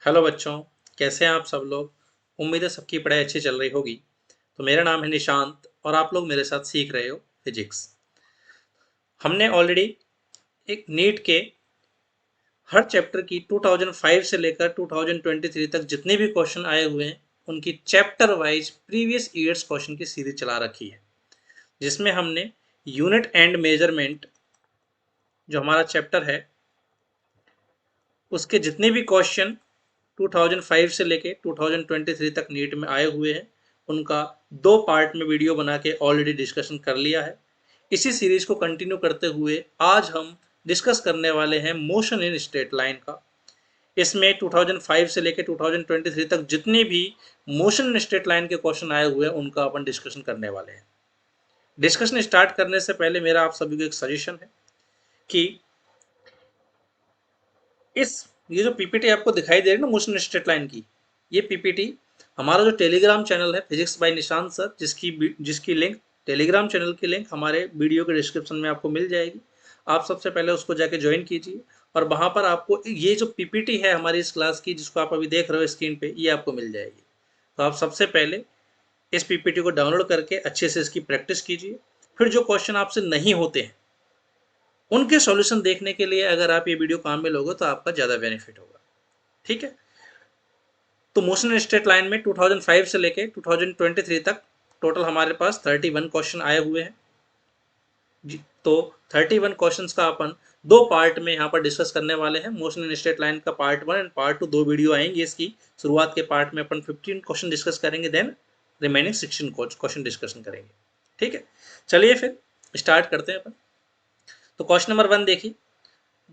Hello बच्चों। कैसे हैं आप सब लोग। उम्मीद है सबकी पढ़ाई अच्छी चल रही होगी। तो मेरा नाम है निशांत और आप लोग मेरे साथ सीख रहे हो फिजिक्स। हमने ऑलरेडी एक नीट के हर चैप्टर की 2005 से लेकर 2023 तक जितने भी क्वेश्चन आए हुए हैं उनकी chapter wise previous years question की सीरीज चला रखी है, जिसमें हमने यूनिट एंड मेजरमेंट जो हमारा चैप्टर है उसके जितने भी क्वेश्चन 2005 से लेके 2023 तक नीट में आए हुए हैं उनका दो पार्ट में वीडियो बना के ऑलरेडी डिस्कशन कर लिया है। इसी सीरीज को कंटिन्यू करते हुए आज हम डिस्कस करने वाले हैं मोशन इन स्ट्रेट लाइन का। इसमें 2005 से लेके 2023 तक जितने भी मोशन इन स्ट्रेट लाइन के क्वेश्चन आए हुए हैं उनका अपन डिस्कशन करने वाले हैं। डिस्कशन स्टार्ट करने से पहले मेरा आप सभी को एक सजेशन है कि इस ये जो पीपीटी आपको दिखाई दे रही है ना मोशन स्ट्रेट लाइन की, ये पीपीटी हमारा जो टेलीग्राम चैनल है फिजिक्स बाय निशांत सर, जिसकी लिंक टेलीग्राम चैनल की लिंक हमारे वीडियो के डिस्क्रिप्शन में आपको मिल जाएगी। आप सबसे पहले उसको जाके ज्वाइन कीजिए और वहां पर आपको ये जो पीपीटी है हमारी इस क्लास की जिसको आप अभी देख रहे हो स्क्रीन पे, ये आपको मिल जाएगी। तो आप सबसे पहले इस पीपीटी को डाउनलोड करके अच्छे से इसकी प्रैक्टिस कीजिए। फिर जो क्वेश्चन आपसे नहीं होते हैं उनके सॉल्यूशन देखने के लिए अगर आप ये वीडियो काम में लोगे तो आपका ज़्यादा बेनिफिट होगा। ठीक है। तो मोशन स्ट्रेट लाइन में 2005 से लेके 2023 तक टोटल हमारे पास 31 क्वेश्चन आए हुए हैं जी। तो 31 क्वेश्चंस का अपन दो पार्ट में यहाँ पर डिस्कस करने वाले हैं। मोशन इन स्ट्रेट लाइन का पार्ट 1 एंड पार्ट 2 दो वीडियो आएंगे इसकी। शुरुआत के पार्ट में अपन 15 क्वेश्चन डिस्कस करेंगे, देन रिमेनिंग 16 क्वेश्चन डिस्कशन करेंगे। ठीक है, चलिए फिर स्टार्ट करते हैं अपन। तो क्वेश्चन नंबर 1 देखिए।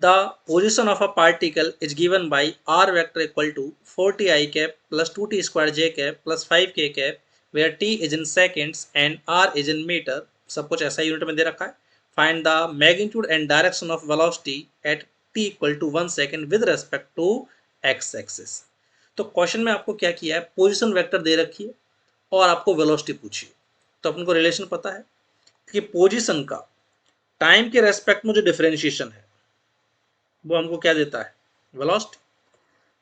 The position of a particle is given by r vector equal to 4t I cap plus 2t square j cap plus 5k cap, where t is in seconds and r is in meter। सब कुछ ऐसा unit में दे रखा है। Find the magnitude and direction of velocity at t equal to 1 second with respect to x axis। तो question में आपको क्या किया है, पोजिशन वेक्टर दे रखी है और आपको वेलोसिटी पूछी है। तो अपन को रिलेशन पता है कि पोजिशन का टाइम के रेस्पेक्ट में जो डिफरेंशिएशन है वो हमको क्या देता है, वेलोसिटी।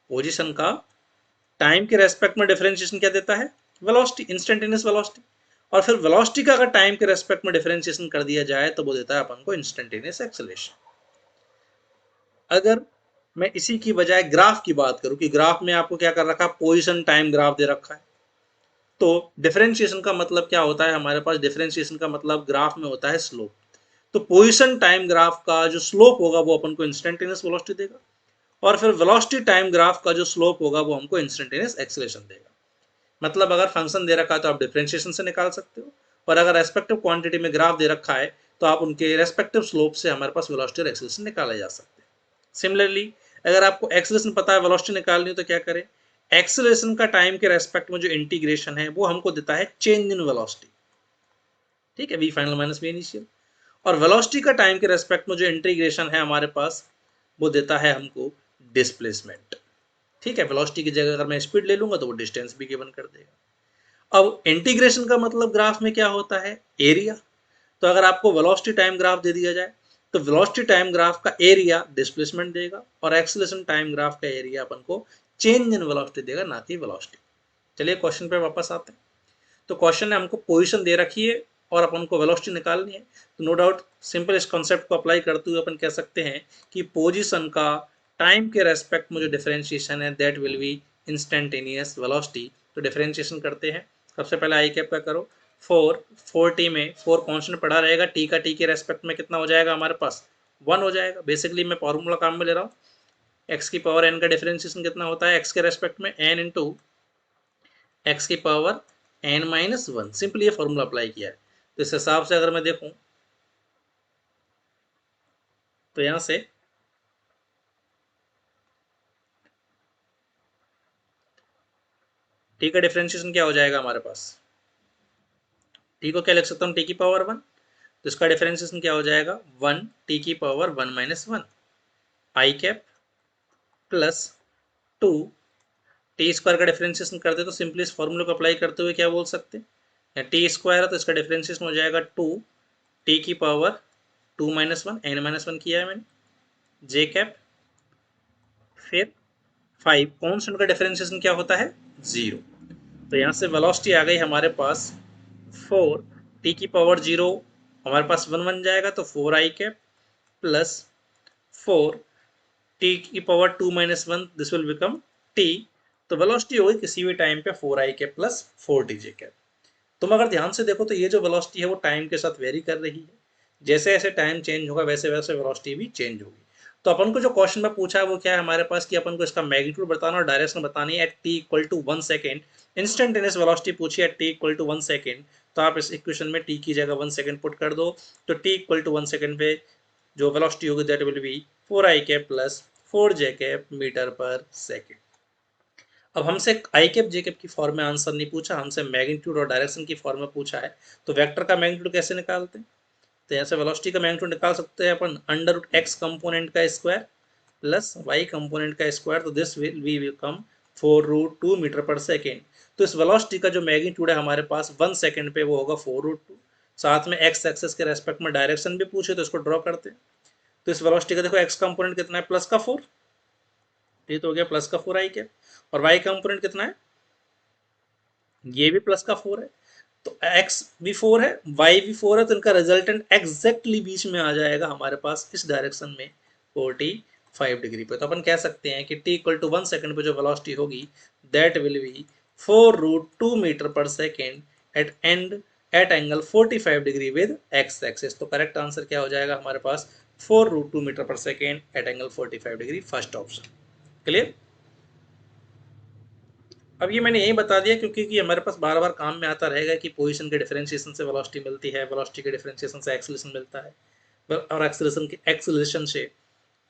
पोजीशन का टाइम के रेस्पेक्ट में डिफरेंशिएशन क्या देता है, वेलोसिटी, इंस्टेंटेनियस वेलोसिटी। और फिर वेलोसिटी का अगर टाइम के रेस्पेक्ट में डिफरेंशिएशन कर दिया जाए तो वो देता है अपन को इंस्टेंटेनियस एक्सेलरेशन। अगर मैं इसी की बजाय ग्राफ की बात करूं कि ग्राफ में आपको क्या कर रखा है, पोजीशन टाइम ग्राफ दे रखा है। तो डिफरेंशिएशन का मतलब क्या होता है, हमारे पास डिफरेंशिएशन का मतलब ग्राफ में होता है स्लोप। तो पोजीशन टाइम ग्राफ का जो स्लोप होगा वो अपन को इंस्टेंटेनियस वेलोसिटी देगा और फिर वेलोसिटी टाइम ग्राफ का जो स्लोप होगा वो हमको इंस्टेंटेनियस एक्सेलरेशन देगा। मतलब अगर फंक्शन दे रखा है तो आप डिफरेंशिएशन से निकाल सकते हो, और अगर रेस्पेक्टिव क्वांटिटी में ग्राफ दे रखा है तो आप उनके रेस्पेक्टिव स्लोप से हमारे पास वेलोसिटी और एक्सेलरेशन निकाले जा सकते हैं। सिमिलरली अगर आपको एक्सेलरेशन पता है, वेलोसिटी निकालनी हो तो क्या करें, एक्सेलरेशन का टाइम के रेस्पेक्ट में जो इंटीग्रेशन है वो हमको देता है चेंज इन वेलोसिटी। ठीक है, V final minus V initial. और वेलोसिटी का टाइम के रेस्पेक्ट में जो इंटीग्रेशन है हमारे पास वो देता है हमको डिस्प्लेसमेंट। ठीक है, वेलोसिटी की जगह अगर मैं स्पीड ले लूंगा तो वो डिस्टेंस भी गिवन कर देगा। अब इंटीग्रेशन का मतलब ग्राफ में क्या होता है, एरिया। तो अगर आपको वेलोसिटी टाइम ग्राफ दे दिया जाए तो वेलोसिटी टाइम ग्राफ का एरिया डिस्प्लेसमेंट देगा और एक्सेलरेशन टाइम ग्राफ का एरिया अपन को चेंज इन वेलोसिटी देगा, ना कि वेलोसिटी। चलिए क्वेश्चन पे वापस आते हैं। तो क्वेश्चन ने हमको पोजीशन दे रखी है और अपन को वेलोसिटी निकालनी है। तो नो डाउट सिंपल इस कॉन्सेप्ट को अप्लाई करते हुए अपन कह सकते हैं कि पोजीशन का टाइम के रेस्पेक्ट में जो डिफरेंशिएशन है that will B instantaneous velocity. तो डिफरेंशिएशन करते हैं। सबसे पहले आई कैप का करो, 4 टी में 4 कांस्टेंट पड़ा रहेगा, टी का टी के रेस्पेक्ट में कितना हो जाएगा हमारे पास, 1 हो जाएगा। बेसिकली मैं फॉर्मूला काम में ले रहा हूँ, एक्स की पावर एन का डिफरेंशिएशन कितना होता है, एक्स के रेस्पेक्ट में एन इंटू एक्स की पावर एन माइनस 1। सिंपली ये फॉर्मूला अप्लाई किया है। तो इस हिसाब से अगर मैं देखूं तो यहां से टी का डिफरेंशिएशन क्या हो जाएगा हमारे पास, टी को क्या लिख सकता हूँ, टी की पावर 1। तो इसका डिफरेंशिएशन क्या हो जाएगा, 1 टी की पावर 1 माइनस 1 आई कैप प्लस 2 टी स्क्वायर का डिफरेंशिएशन करते तो सिंपली इस फॉर्मूले को अप्लाई करते हुए क्या बोल सकते हैं, टी स्क्वायर है तो इसका डिफरेंशिएशन हो जाएगा 2 टी की पावर 2 माइनस 1 एन माइनस 1 किया है मैंने, जे कैप फिर 5, कांस्टेंट का डिफरेंशिएशन क्या होता है 0। तो यहाँ से वेलोसिटी आ गई हमारे पास 4 टी की पावर 0, हमारे पास 1 बन जाएगा तो 4i कैप प्लस 4 टी की power 2 minus 1, this will become T. तो वेलोसिटी होगी किसी भी टाइम पे 4i cap plus 4tj cap. तुम अगर ध्यान से देखो तो ये जो वेलोसिटी है वो टाइम के साथ वेरी कर रही है, जैसे जैसे टाइम चेंज होगा वैसे वैसे वेलोसिटी भी चेंज होगी। तो अपन को जो क्वेश्चन में पूछा है वो क्या है हमारे पास कि अपन को इसका मैग्नीट्यूड बताना और डायरेक्शन बतानी है at T equal to 1 second. Instantaneous velocity पूछी है टी इक्वल टू 1 सेकेंड, तो आप इस इक्वेशन में टी की जगह 1 सेकेंड पुट कर दो। तो टी इक्वल टू 1 सेकेंड पे जो वेलोसिटी होगी that will be 4i cap plus 4j cap metre पर सेकेंड। अब हमसे आई कैप जे कैप की फॉर्म में आंसर नहीं पूछा, हमसे मैग्नीट्यूड और डायरेक्शन की फॉर्म में पूछा है। तो वेक्टर का मैग्नीट्यूड कैसे निकालते हैं? तो यहाँ से वेलोसिटी का मैग्नीट्यूड निकाल सकते हैं अपन अंडर रूट एक्स कंपोनेंट का स्क्वायर प्लस वाई कंपोनेंट का स्क्वायर, तो दिस विल कम 4√2 मीटर पर सेकेंड। तो इस वेलोसिटी का जो मैग्नीट्यूड है हमारे पास 1 सेकेंड पे वो होगा 4√2। साथ में एक्स एक्सेस के रेस्पेक्ट में डायरेक्शन भी पूछे तो इसको ड्रॉ करते हैं। तो इस वेलोसिटी का देखो एक्स कंपोनेंट कितना है प्लस का 4, ये तो हो गया प्लस का 4i कैप, और वाई कंपोनेंट कितना है ये भी प्लस का 4 है। तो x भी 4 है y भी 4 है, तो इनका रिजल्टेंट एग्जैक्टली बीच में आ जाएगा हमारे पास इस डायरेक्शन में 45 डिग्री पे। तो अपन कह सकते हैं कि t इक्वल टू 1 सेकेंड पे जो वेलोसिटी होगी दैट विल बी 4√2 मीटर पर second at angle 45 degree with x axis. तो करेक्ट आंसर क्या हो जाएगा हमारे पास 4√2 मीटर पर second at angle 45 degree, first option. Clear? अब ये मैंने यही बता दिया क्योंकि कि हमारे पास बार बार काम में आता रहेगा कि पोजीशन के डिफरेंशिएशन से वेलोसिटी मिलती है, वेलोसिटी के डिफरेंशिएशन से एक्सेलरेशन मिलता है, और एक्सेलरेशन से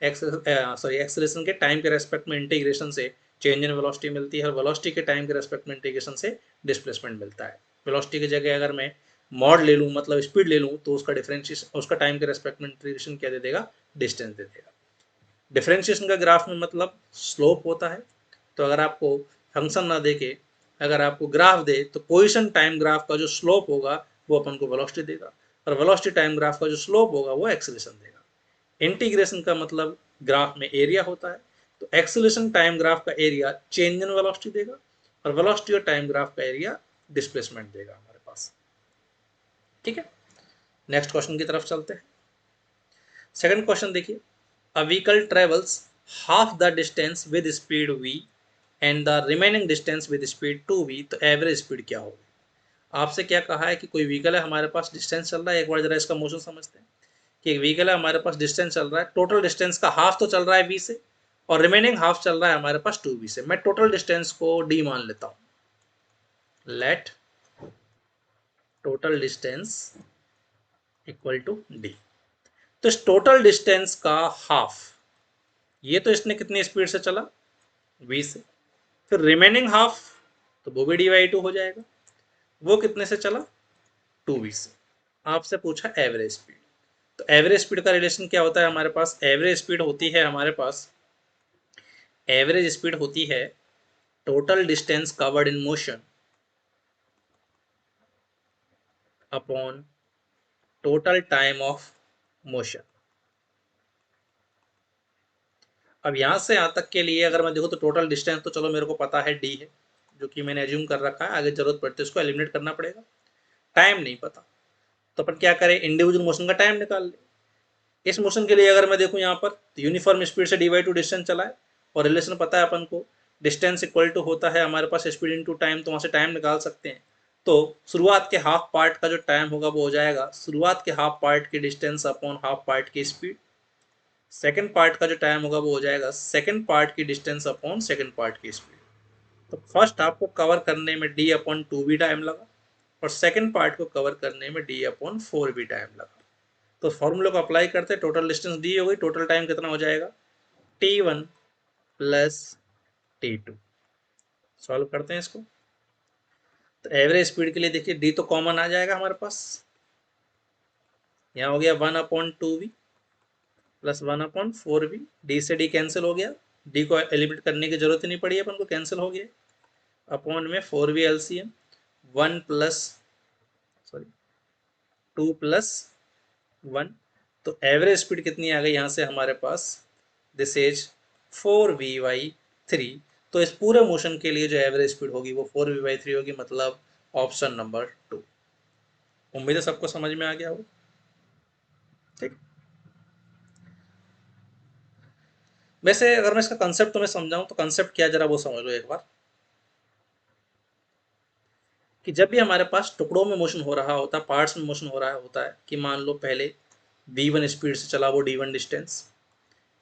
एक्सेलरेशन के टाइम के रेस्पेक्ट में इंटीग्रेशन से चेंज इन वेलोसिटी मिलती है, और वेलोसिटी के टाइम के रेस्पेक्ट में इंटीग्रेशन से डिस्प्लेसमेंट मिलता है। वेलोसिटी की जगह अगर मैं मॉड ले लूँ मतलब स्पीड ले लूँ तो उसका डिफरेंशिएशन उसका टाइम के रेस्पेक्ट में इंटीग्रेशन क्या दे देगा, डिस्टेंस दे देगा। डिफरेंशिएशन का ग्राफ में मतलब स्लोप होता है। तो अगर आपको फंक्शन ना दे के अगर आपको ग्राफ दे तो पोजीशन टाइम ग्राफ का जो स्लोप होगा वो अपन को वेलोसिटी देगा, और वेलोसिटी टाइम ग्राफ का जो स्लोप होगा वो एक्सेलरेशन देगा। इंटीग्रेशन का मतलब ग्राफ में एरिया होता है, तो एक्सेलरेशन टाइम ग्राफ का एरिया चेंज इन वेलोसिटी देगा, और वेलोसिटी और टाइम ग्राफ का एरिया डिस्प्लेसमेंट देगा हमारे पास। ठीक है, नेक्स्ट क्वेश्चन की तरफ चलते हैं। सेकंड क्वेश्चन देखिए, a vehicle travels half the distance with speed v and the remaining distance with speed 2v, तो एवरेज स्पीड क्या होगी? आपसे क्या कहा है कि कोई व्हीकल है हमारे पास, डिस्टेंस चल रहा है, एक बार जरा इसका मोशन समझते हैं कि एक व्हीकल है हमारे पास, डिस्टेंस चल रहा है, टोटल डिस्टेंस का हाफ तो चल रहा है v से और रिमेनिंग हाफ चल रहा है हमारे पास 2v से। मैं टोटल डिस्टेंस को d मान लेता हूँ, let total distance equal to d। तो इस टोटल डिस्टेंस का हाफ, ये तो इसने कितनी स्पीड से चला v से, फिर रिमेनिंग हाफ तो वो भी dy/2 हो जाएगा, वो कितने से चला 2v से। आपसे पूछा एवरेज स्पीड, तो एवरेज स्पीड का रिलेशन क्या होता है हमारे पास? एवरेज स्पीड होती है हमारे पास, एवरेज स्पीड होती है total distance covered in motion upon total time of motion. अब यहां से यहां तक के लिए अगर मैं देखूँ तो टोटल डिस्टेंस तो चलो मेरे को पता है d है, जो कि मैंने एज्यूम कर रखा है, आगे जरूरत पड़ती है उसको एलिमिनेट करना पड़ेगा। टाइम नहीं पता, तो अपन क्या करें, इंडिविजुअल मोशन का टाइम निकाल ले। इस मोशन के लिए अगर मैं देखूं यहाँ पर तो यूनिफॉर्म स्पीड से dy/2 डिस्टेंस चला है, और रिलेशन पता है अपन को, डिस्टेंस इक्वल टू होता है हमारे पास स्पीड इनटू टाइम, तो वहां से टाइम निकाल सकते हैं। तो शुरुआत के हाफ पार्ट का जो टाइम होगा वो हो जाएगा शुरुआत के हाफ पार्ट की डिस्टेंस अपॉन हाफ पार्ट की स्पीड। सेकेंड पार्ट का जो टाइम होगा वो हो जाएगा सेकेंड पार्ट की डिस्टेंस अपॉन सेकेंड पार्ट की स्पीड। तो फर्स्ट हाफ को कवर करने में d/2v टाइम लगा, और सेकेंड पार्ट को कवर करने में d/4v टाइम लगा। तो फॉर्मूले को अप्लाई करते हैं, टोटल डिस्टेंस दी हो गई, टोटल टाइम कितना हो जाएगा t1 प्लस t2। सॉल्व करते हैं इसको, तो एवरेज स्पीड के लिए देखिए डी तो कॉमन आ जाएगा हमारे पास, यहाँ हो गया 1/2v प्लस 1/4v, डी से डी कैंसिल हो गया, डी को एलिमिनेट करने की जरूरत ही नहीं पड़ी अपन को, कैंसिल हो गया, अपॉन में 4v LCM 1 plus sorry 2 plus 1। तो एवरेज स्पीड कितनी आ गई यहाँ से हमारे पास, दिस इज 4vy 3, तो इस पूरे मोशन के लिए जो एवरेज स्पीड होगी वो 4v/3 होगी, मतलब ऑप्शन नंबर 2। उम्मीद है सबको समझ में आ गया हो। ठीक, वैसे अगर मैं इसका कंसेप्ट तुम्हें समझाऊं तो कंसेप्ट क्या, जरा वो समझ लो एक बार, कि जब भी हमारे पास टुकड़ों में मोशन हो रहा होता है, पार्ट्स में मोशन हो रहा होता है, कि मान लो पहले v1 स्पीड से चला वो d1 डिस्टेंस,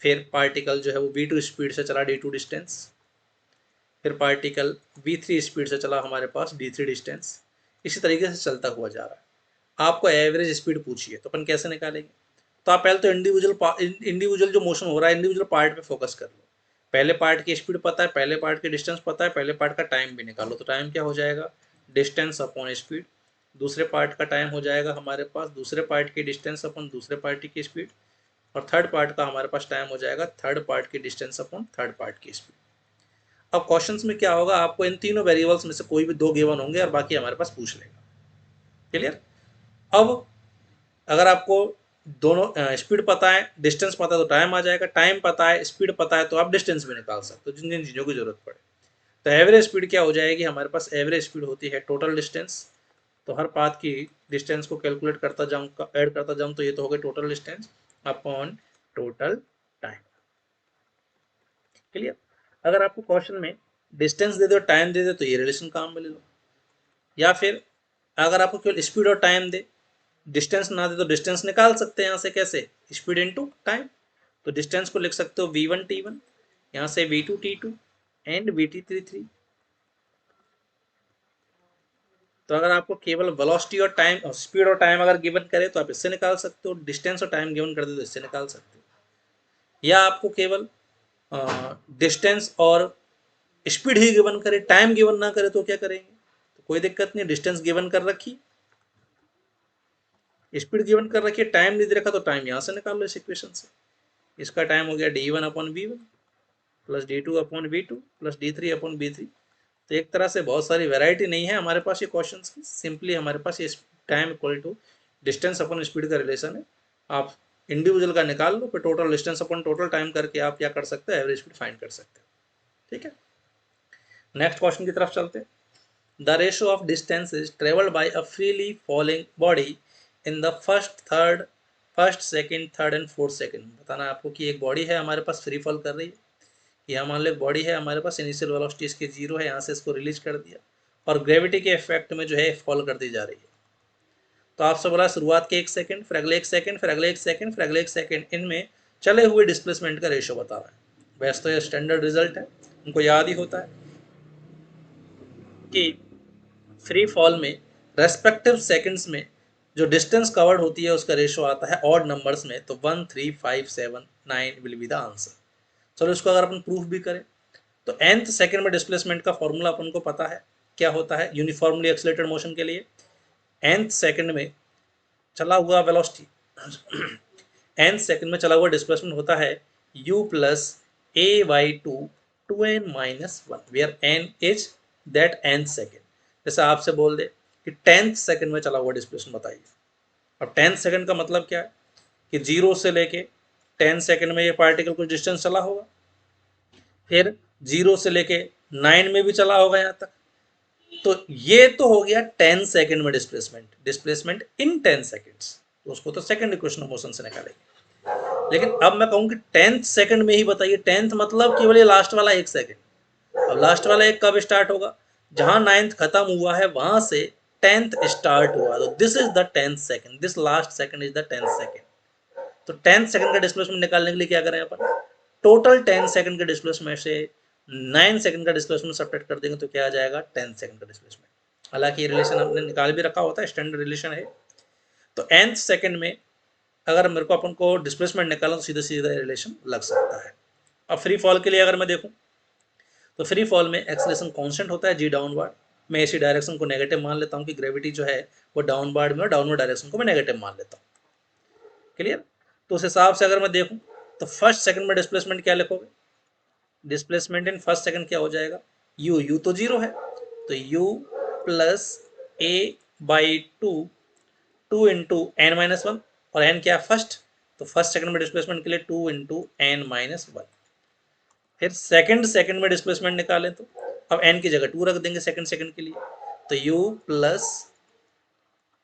फिर पार्टिकल जो है वो v2 स्पीड से चला d2 डिस्टेंस, फिर पार्टिकल v3 स्पीड से चला हमारे पास d3 डिस्टेंस, इसी तरीके से चलता हुआ जा रहा है। आपको एवरेज स्पीड पूछिए तो अपन कैसे निकालेंगे? तो आप पहले तो इंडिविजुअल जो मोशन हो रहा है इंडिविजुअल पार्ट पे फोकस कर लो। पहले पार्ट की स्पीड पता है, पहले पार्ट की डिस्टेंस पता है, पहले पार्ट का टाइम भी निकालो, तो टाइम क्या हो जाएगा? Distance upon speed. दूसरे पार्ट का टाइम हो जाएगा हमारे पास दूसरे पार्ट की डिस्टेंस अपॉन दूसरे पार्ट की स्पीड, और थर्ड पार्ट का हमारे पास टाइम हो जाएगा थर्ड पार्ट की डिस्टेंस अपॉन थर्ड पार्ट की स्पीड। अब क्वेश्चंस में क्या होगा, आपको इन तीनों वेरिएबल्स में से कोई भी दो गिवन होंगे और बाकी हमारे पास पूछ लेगा। क्लियर? अब अगर आपको दोनों स्पीड पता है, डिस्टेंस पता है, तो टाइम आ जाएगा, टाइम पता है, स्पीड पता है, तो आप डिस्टेंस भी निकाल सकते हो जिन जिन चीज़ों की जरूरत पड़े। तो एवरेज स्पीड क्या हो जाएगी हमारे पास? एवरेज स्पीड होती है टोटल डिस्टेंस, तो हर पाथ की डिस्टेंस को कैलकुलेट करता जाऊँ, ऐड करता जाऊँ, तो ये तो हो गई total distance upon total time. Clear? अगर आपको क्वेश्चन में डिस्टेंस दे दो, टाइम दे दे, तो ये रिलेशन काम में ले लो, या फिर अगर आपको केवल स्पीड और टाइम दे, डिस्टेंस ना दे तो डिस्टेंस निकाल सकते हैं यहाँ से, कैसे? Speed into time. तो डिस्टेंस को लिख सकते हो v1 t1, यहाँ से v2 t2 and v3 t3। तो अगर आपको केवल वेलोसिटी और टाइम, स्पीड और टाइम अगर गिवन करे तो आप इससे निकाल सकते हो, डिस्टेंस और टाइम गिवन कर दे तो इससे निकाल सकते हो, या आपको केवल डिस्टेंस और स्पीड ही गिवन करे, टाइम गिवन ना करे तो क्या करेंगे? तो कोई दिक्कत नहीं, डिस्टेंस गिवन कर रखी, स्पीड गिवन कर रखी है, टाइम नहीं दे रखा, तो टाइम यहाँ से निकाल लो इस इक्वेशन से। इसका टाइम हो गया d1 upon v1 plus d2 upon v2 plus d3 upon v3। तो एक तरह से बहुत सारी वैरायटी नहीं है हमारे पास ये क्वेश्चंस की, सिंपली हमारे पास ये time equal to distance upon speed का रिलेशन है। आप इंडिविजुअल का निकाल लो, फिर total distance upon total time करके आप क्या कर सकते हैं? एवरेज स्पीड फाइंड कर सकते हैं। ठीक है, नेक्स्ट क्वेश्चन की तरफ चलते हैं। The ratio of distances traveled by a freely falling body in the first, second, third and fourth second। बताना है आपको कि एक बॉडी है हमारे पास फ्री फॉल कर रही है, यहाँ मान लो एक बॉडी है हमारे पास, इनिशियल वेलोसिटी इसकी 0 है, यहाँ से इसको रिलीज कर दिया और ग्रेविटी के इफेक्ट में जो है फॉल कर दी जा रही है। तो आपसे बोला शुरुआत के 1 सेकंड, फिर अगले 1 सेकंड, फिर अगले 1 सेकंड, फिर अगले 1 सेकंड, इनमें चले हुए डिस्प्लेसमेंट का रेशियो बता रहा है। वैसे तो ये स्टैंडर्ड रिजल्ट है, उनको याद ही होता है कि फ्री फॉल में रेस्पेक्टिव सेकंड्स में जो डिस्टेंस कवर्ड होती है उसका रेशियो आता है ऑड नंबर्स में, तो 1 3 5 7 9 विल बी द आंसर। चलो इसको अगर अपन प्रूफ भी करें तो nth सेकंड में डिस्प्लेसमेंट का फॉर्मूला अपन को पता है, क्या होता है यूनिफॉर्मली एक्सीलरेटेड मोशन के लिए? nth सेकंड में चला हुआ वेलोसिटी nth सेकंड में चला हुआ डिस्प्लेसमेंट होता है u plus a by 2n minus 1, where n is that nth second. जैसे आपसे बोल दे कि 10th सेकंड में चला हुआ डिस्प्लेसमेंट बताइए। अब 10th सेकंड का मतलब क्या है कि 0 से लेके 10 सेकंड में ये पार्टिकल कुछ डिस्टेंस चला होगा, फिर 0 से लेके 9 में भी चला होगा यहाँ तक, तो ये तो हो गया 10 सेकंड में डिस्प्लेसमेंट, डिस्प्लेसमेंट इन 10 सेकंड्स, तो उसको तो सेकंड इक्वेशन ऑफ मोशन से निकालेंगे। लेकिन अब मैं कहूँ कि 10th सेकंड में ही बताइए, 10th मतलब केवल ये लास्ट वाला 1 सेकंड। अब लास्ट वाला एक कब स्टार्ट होगा? जहां 9th खत्म हुआ है वहां से 10th स्टार्ट हुआ, तो this is the 10th second, this last second is the 10th second. तो 10th सेकंड का डिस्प्लेसमेंट निकालने के लिए क्या करें अपन? टोटल 10 सेकंड के डिस्प्लेसमेंट से 9 सेकंड का डिस्प्लेसमेंट सब्ट्रैक्ट कर देंगे तो क्या आ जाएगा? 10 सेकंड का डिस्प्लेसमेंट। हालांकि ये रिलेशन हमने निकाल भी रखा होता है, स्टैंडर्ड रिलेशन है। तो nth सेकंड में अगर मेरे को अपन को डिस्प्लेसमेंट निकालना तो सीधा सीधा रिलेशन लग सकता है। अब फ्री फॉल के लिए अगर मैं देखूं तो फ्री फॉल में एक्सेलरेशन कांस्टेंट होता है जी डाउनवर्ड। मैं इसी डायरेक्शन को नेगेटिव मान लेता हूं कि ग्रेविटी जो है वो डाउनवर्ड में, और डाउनवर्ड डायरेक्शन को मैं नेगेटिव मान लेता हूं। क्लियर? तो उस हिसाब से अगर मैं देखूं तो फर्स्ट सेकंड में डिस्प्लेसमेंट क्या लिखोगे? डिस्प्लेसमेंट इन फर्स्ट सेकंड क्या हो जाएगा? u तो 0 है, तो u plus a by 2 into N minus 1, और n क्या है? फर्स्ट, तो फर्स्ट सेकंड में डिस्प्लेसमेंट के लिए 2 इंटू एन माइनस 1। फिर सेकंड सेकंड में डिस्प्लेसमेंट निकालें तो अब n की जगह 2 रख देंगे सेकंड सेकंड के लिए, तो u plus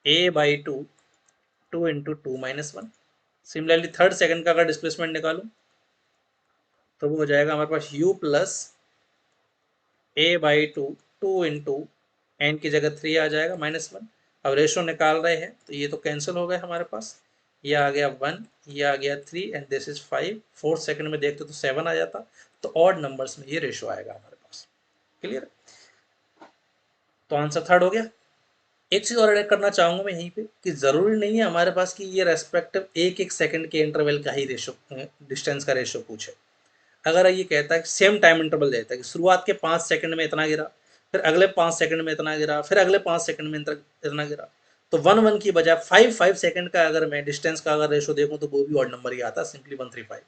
a by two, 2 into two minus one. Similarly third second का अगर डिस्प्लेसमेंट निकालूं तो वो हो जाएगा हमारे पास u plus a by two, 2 into N की जगह 3 आ जाएगा माइनस वन। अब रेशो निकाल रहे हैं तो ये तो कैंसिल हो गए हमारे पास, ये आ गया 1, ये आ गया 3 and this is 5। Fourth second में देखते तो 7 आ जाता, तो ऑड नंबर्स में ये रेशो आएगा हमारे पास। क्लियर? तो आंसर थर्ड हो गया। एक चीज और ऐड करना चाहूंगा मैं यहीं पे कि जरूरी नहीं है हमारे पास कि ये रेस्पेक्टिव एक एक सेकंड के इंटरवल का ही रेशो, डिस्टेंस का रेशो पूछे। अगर ये कहता है कि सेम टाइम इंटरवल देता है कि शुरुआत के 5 सेकंड में इतना गिरा, फिर अगले 5 सेकंड में इतना गिरा, फिर अगले 5 सेकंड में इतना गिरा, तो 1 1 की बजाय 5 सेकंड का अगर मैं डिस्टेंस का अगर रेशो देखूं तो वो भी ऑड नंबर ही आता है, सिंपली 135।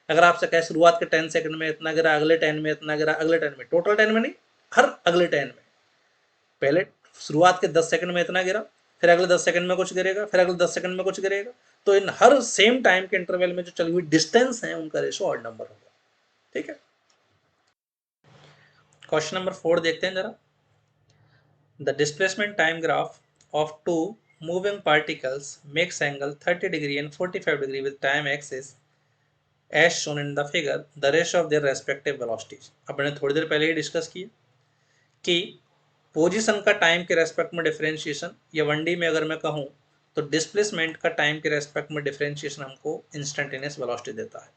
अगर आपसे कहे शुरुआत के 10 सेकंड में इतना गिरा, अगले 10 में इतना गिरा, अगले 10 में, टोटल 10 में नहीं, हर अगले 10 में, पहले शुरुआत के 10 सेकंड में इतना गिरा, फिर अगले 10 सेकंड में कुछ गिरेगा, फिर अगले 10 सेकंड में कुछ गिरेगा, तो इन हर सेम टाइम के इंटरवल में जो चली हुई डिस्टेंस है उनका रेशो ऑड नंबर होगा। ठीक है, क्वेश्चन नंबर 4 देखते हैं जरा। The displacement time graph of two moving particles makes angle 30 degree and 45 degree with time axis as shown in the figure, the ratio of their respective velocities। अब मैंने थोड़ी देर पहले ही डिस्कस किया कि पोजीशन का टाइम के रेस्पेक्ट में differentiation, या 1D में अगर मैं कहूँ तो डिस्प्लेसमेंट का टाइम के रेस्पेक्ट में डिफरेंशिएशन हमको इंस्टेंटेनियस वेलोसिटी देता है।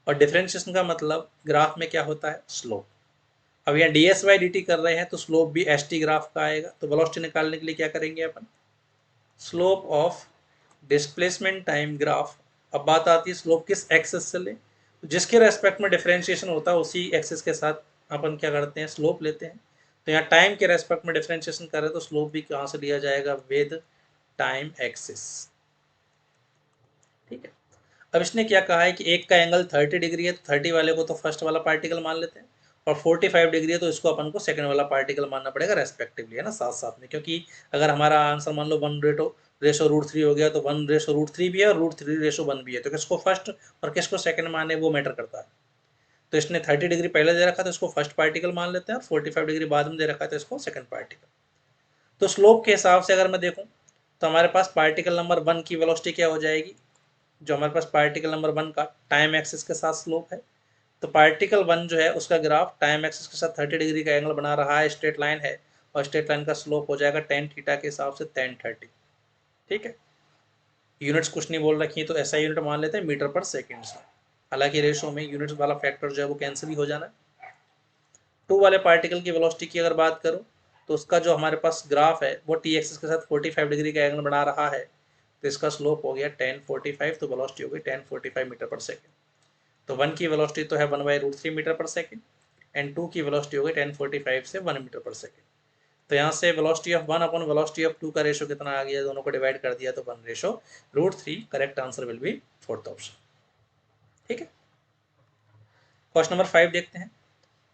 और डिफरेंशिएशन का मतलब ग्राफ में क्या होता है, स्लोप। अब यहाँ ds बाई dt कर रहे हैं तो स्लोप भी st ग्राफ का आएगा, तो वेलोसिटी निकालने के लिए क्या करेंगे अपन, slope of displacement time graph. अब बात आती है स्लोप किस एक्सिस से ले, तो जिसके रेस्पेक्ट में डिफरेंशिएशन होता है उसी एक्सिस के साथ अपन क्या करते हैं, स्लोप लेते हैं। तो यहाँ टाइम के रेस्पेक्ट में डिफरेंशिएशन कर रहे हैं तो स्लोप भी कहाँ से लिया जाएगा, विद टाइम एक्सिस। ठीक है, अब इसने क्या कहा है कि एक का एंगल 30 डिग्री है तो 30 वाले को तो फर्स्ट वाला पार्टिकल मान लेते हैं, और 45 डिग्री है तो इसको अपन को सेकंड वाला पार्टिकल मानना पड़ेगा रेस्पेक्टिवली, है ना, साथ साथ में। क्योंकि अगर हमारा आंसर मान लो 1 रेशो रूट 3 हो गया तो 1 रेशो रूट 3 भी है और रूट 3 रेशो 1 भी है, तो किसको फर्स्ट और किसको सेकंड माने वो मैटर करता है। तो इसने 30 डिग्री पहले दे रखा था, इसको फर्स्ट पार्टिकल मान लेते हैं, और 45 डिग्री बाद में दे रखा था, इसको सेकंड पार्टिकल। तो स्लोप के हिसाब से अगर मैं देखूं तो हमारे पास पार्टिकल नंबर 1 की वेलोसिटी क्या हो जाएगी, जो हमारे पास पार्टिकल नंबर 1 का टाइम एक्सिस के साथ स्लोप है, तो पार्टिकल 1 जो है उसका ग्राफ टाइम एक्सिस के साथ 30 डिग्री का एंगल बना रहा है, स्ट्रेट लाइन है, और स्ट्रेट लाइन का स्लोप हो जाएगा tan थीटा के हिसाब से tan 30। ठीक है, यूनिट्स कुछ नहीं बोल रखी है तो ऐसा यूनिट मान लेते हैं मीटर पर सेकेंड से, हालांकि रेशो में यूनिट्स वाला फैक्टर जो है वो कैंसिल ही हो जाना है। 2 वाले पार्टिकल की वेलोसिटी की अगर बात करूं तो उसका जो हमारे पास ग्राफ है वो टी एक्सिस के साथ 45 डिग्री का एंगल बना रहा है, तो इसका स्लोप हो गया tan 45, तो वेलोसिटी हो गई tan 45 मीटर पर सेकेंड। तो 1 की वेलोसिटी तो है 1/√3 मीटर पर सेकेंड, एंड 2 की वेलोसिटी हो गई tan 45 से 1 मीटर पर सेकेंड। तो यहाँ से velocity of 1 upon velocity of 2 का रेशो कितना आ गया, दोनों को डिवाइड कर दिया तो 1/√3। Correct answer will B fourth option. ठीक है, क्वेश्चन नंबर 5 देखते हैं।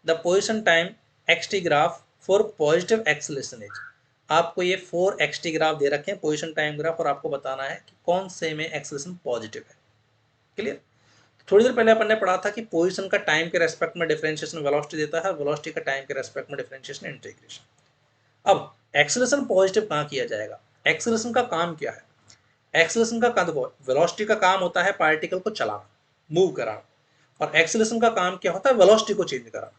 The position time xt graph for positive acceleration is. आपको ये 4 xt ग्राफ दे रखे हैं, पोजिशन टाइम ग्राफ, और आपको बताना है कि कौन से में एक्सेलरेशन पॉजिटिव है। क्लियर? थोड़ी देर पहले अपन ने पढ़ा था कि पोजीशन का टाइम के रेस्पेक्ट में डिफरेंशिएशन वेलोसिटी देता है, वेलोसिटी का टाइम के रेस्पेक्ट में डिफरेंशिएशन इंटीग्रेशन। अब एक्सेलरेशन पॉजिटिव कहाँ किया जाएगा, एक्सेलरेशन का काम क्या है, एक्सेलरेशन का काम, देखो वेलोसिटी का काम होता है पार्टिकल को चलाना, मूव कराना, और एक्सेलरेशन का काम क्या होता है, वेलोसिटी को चेंज कराना।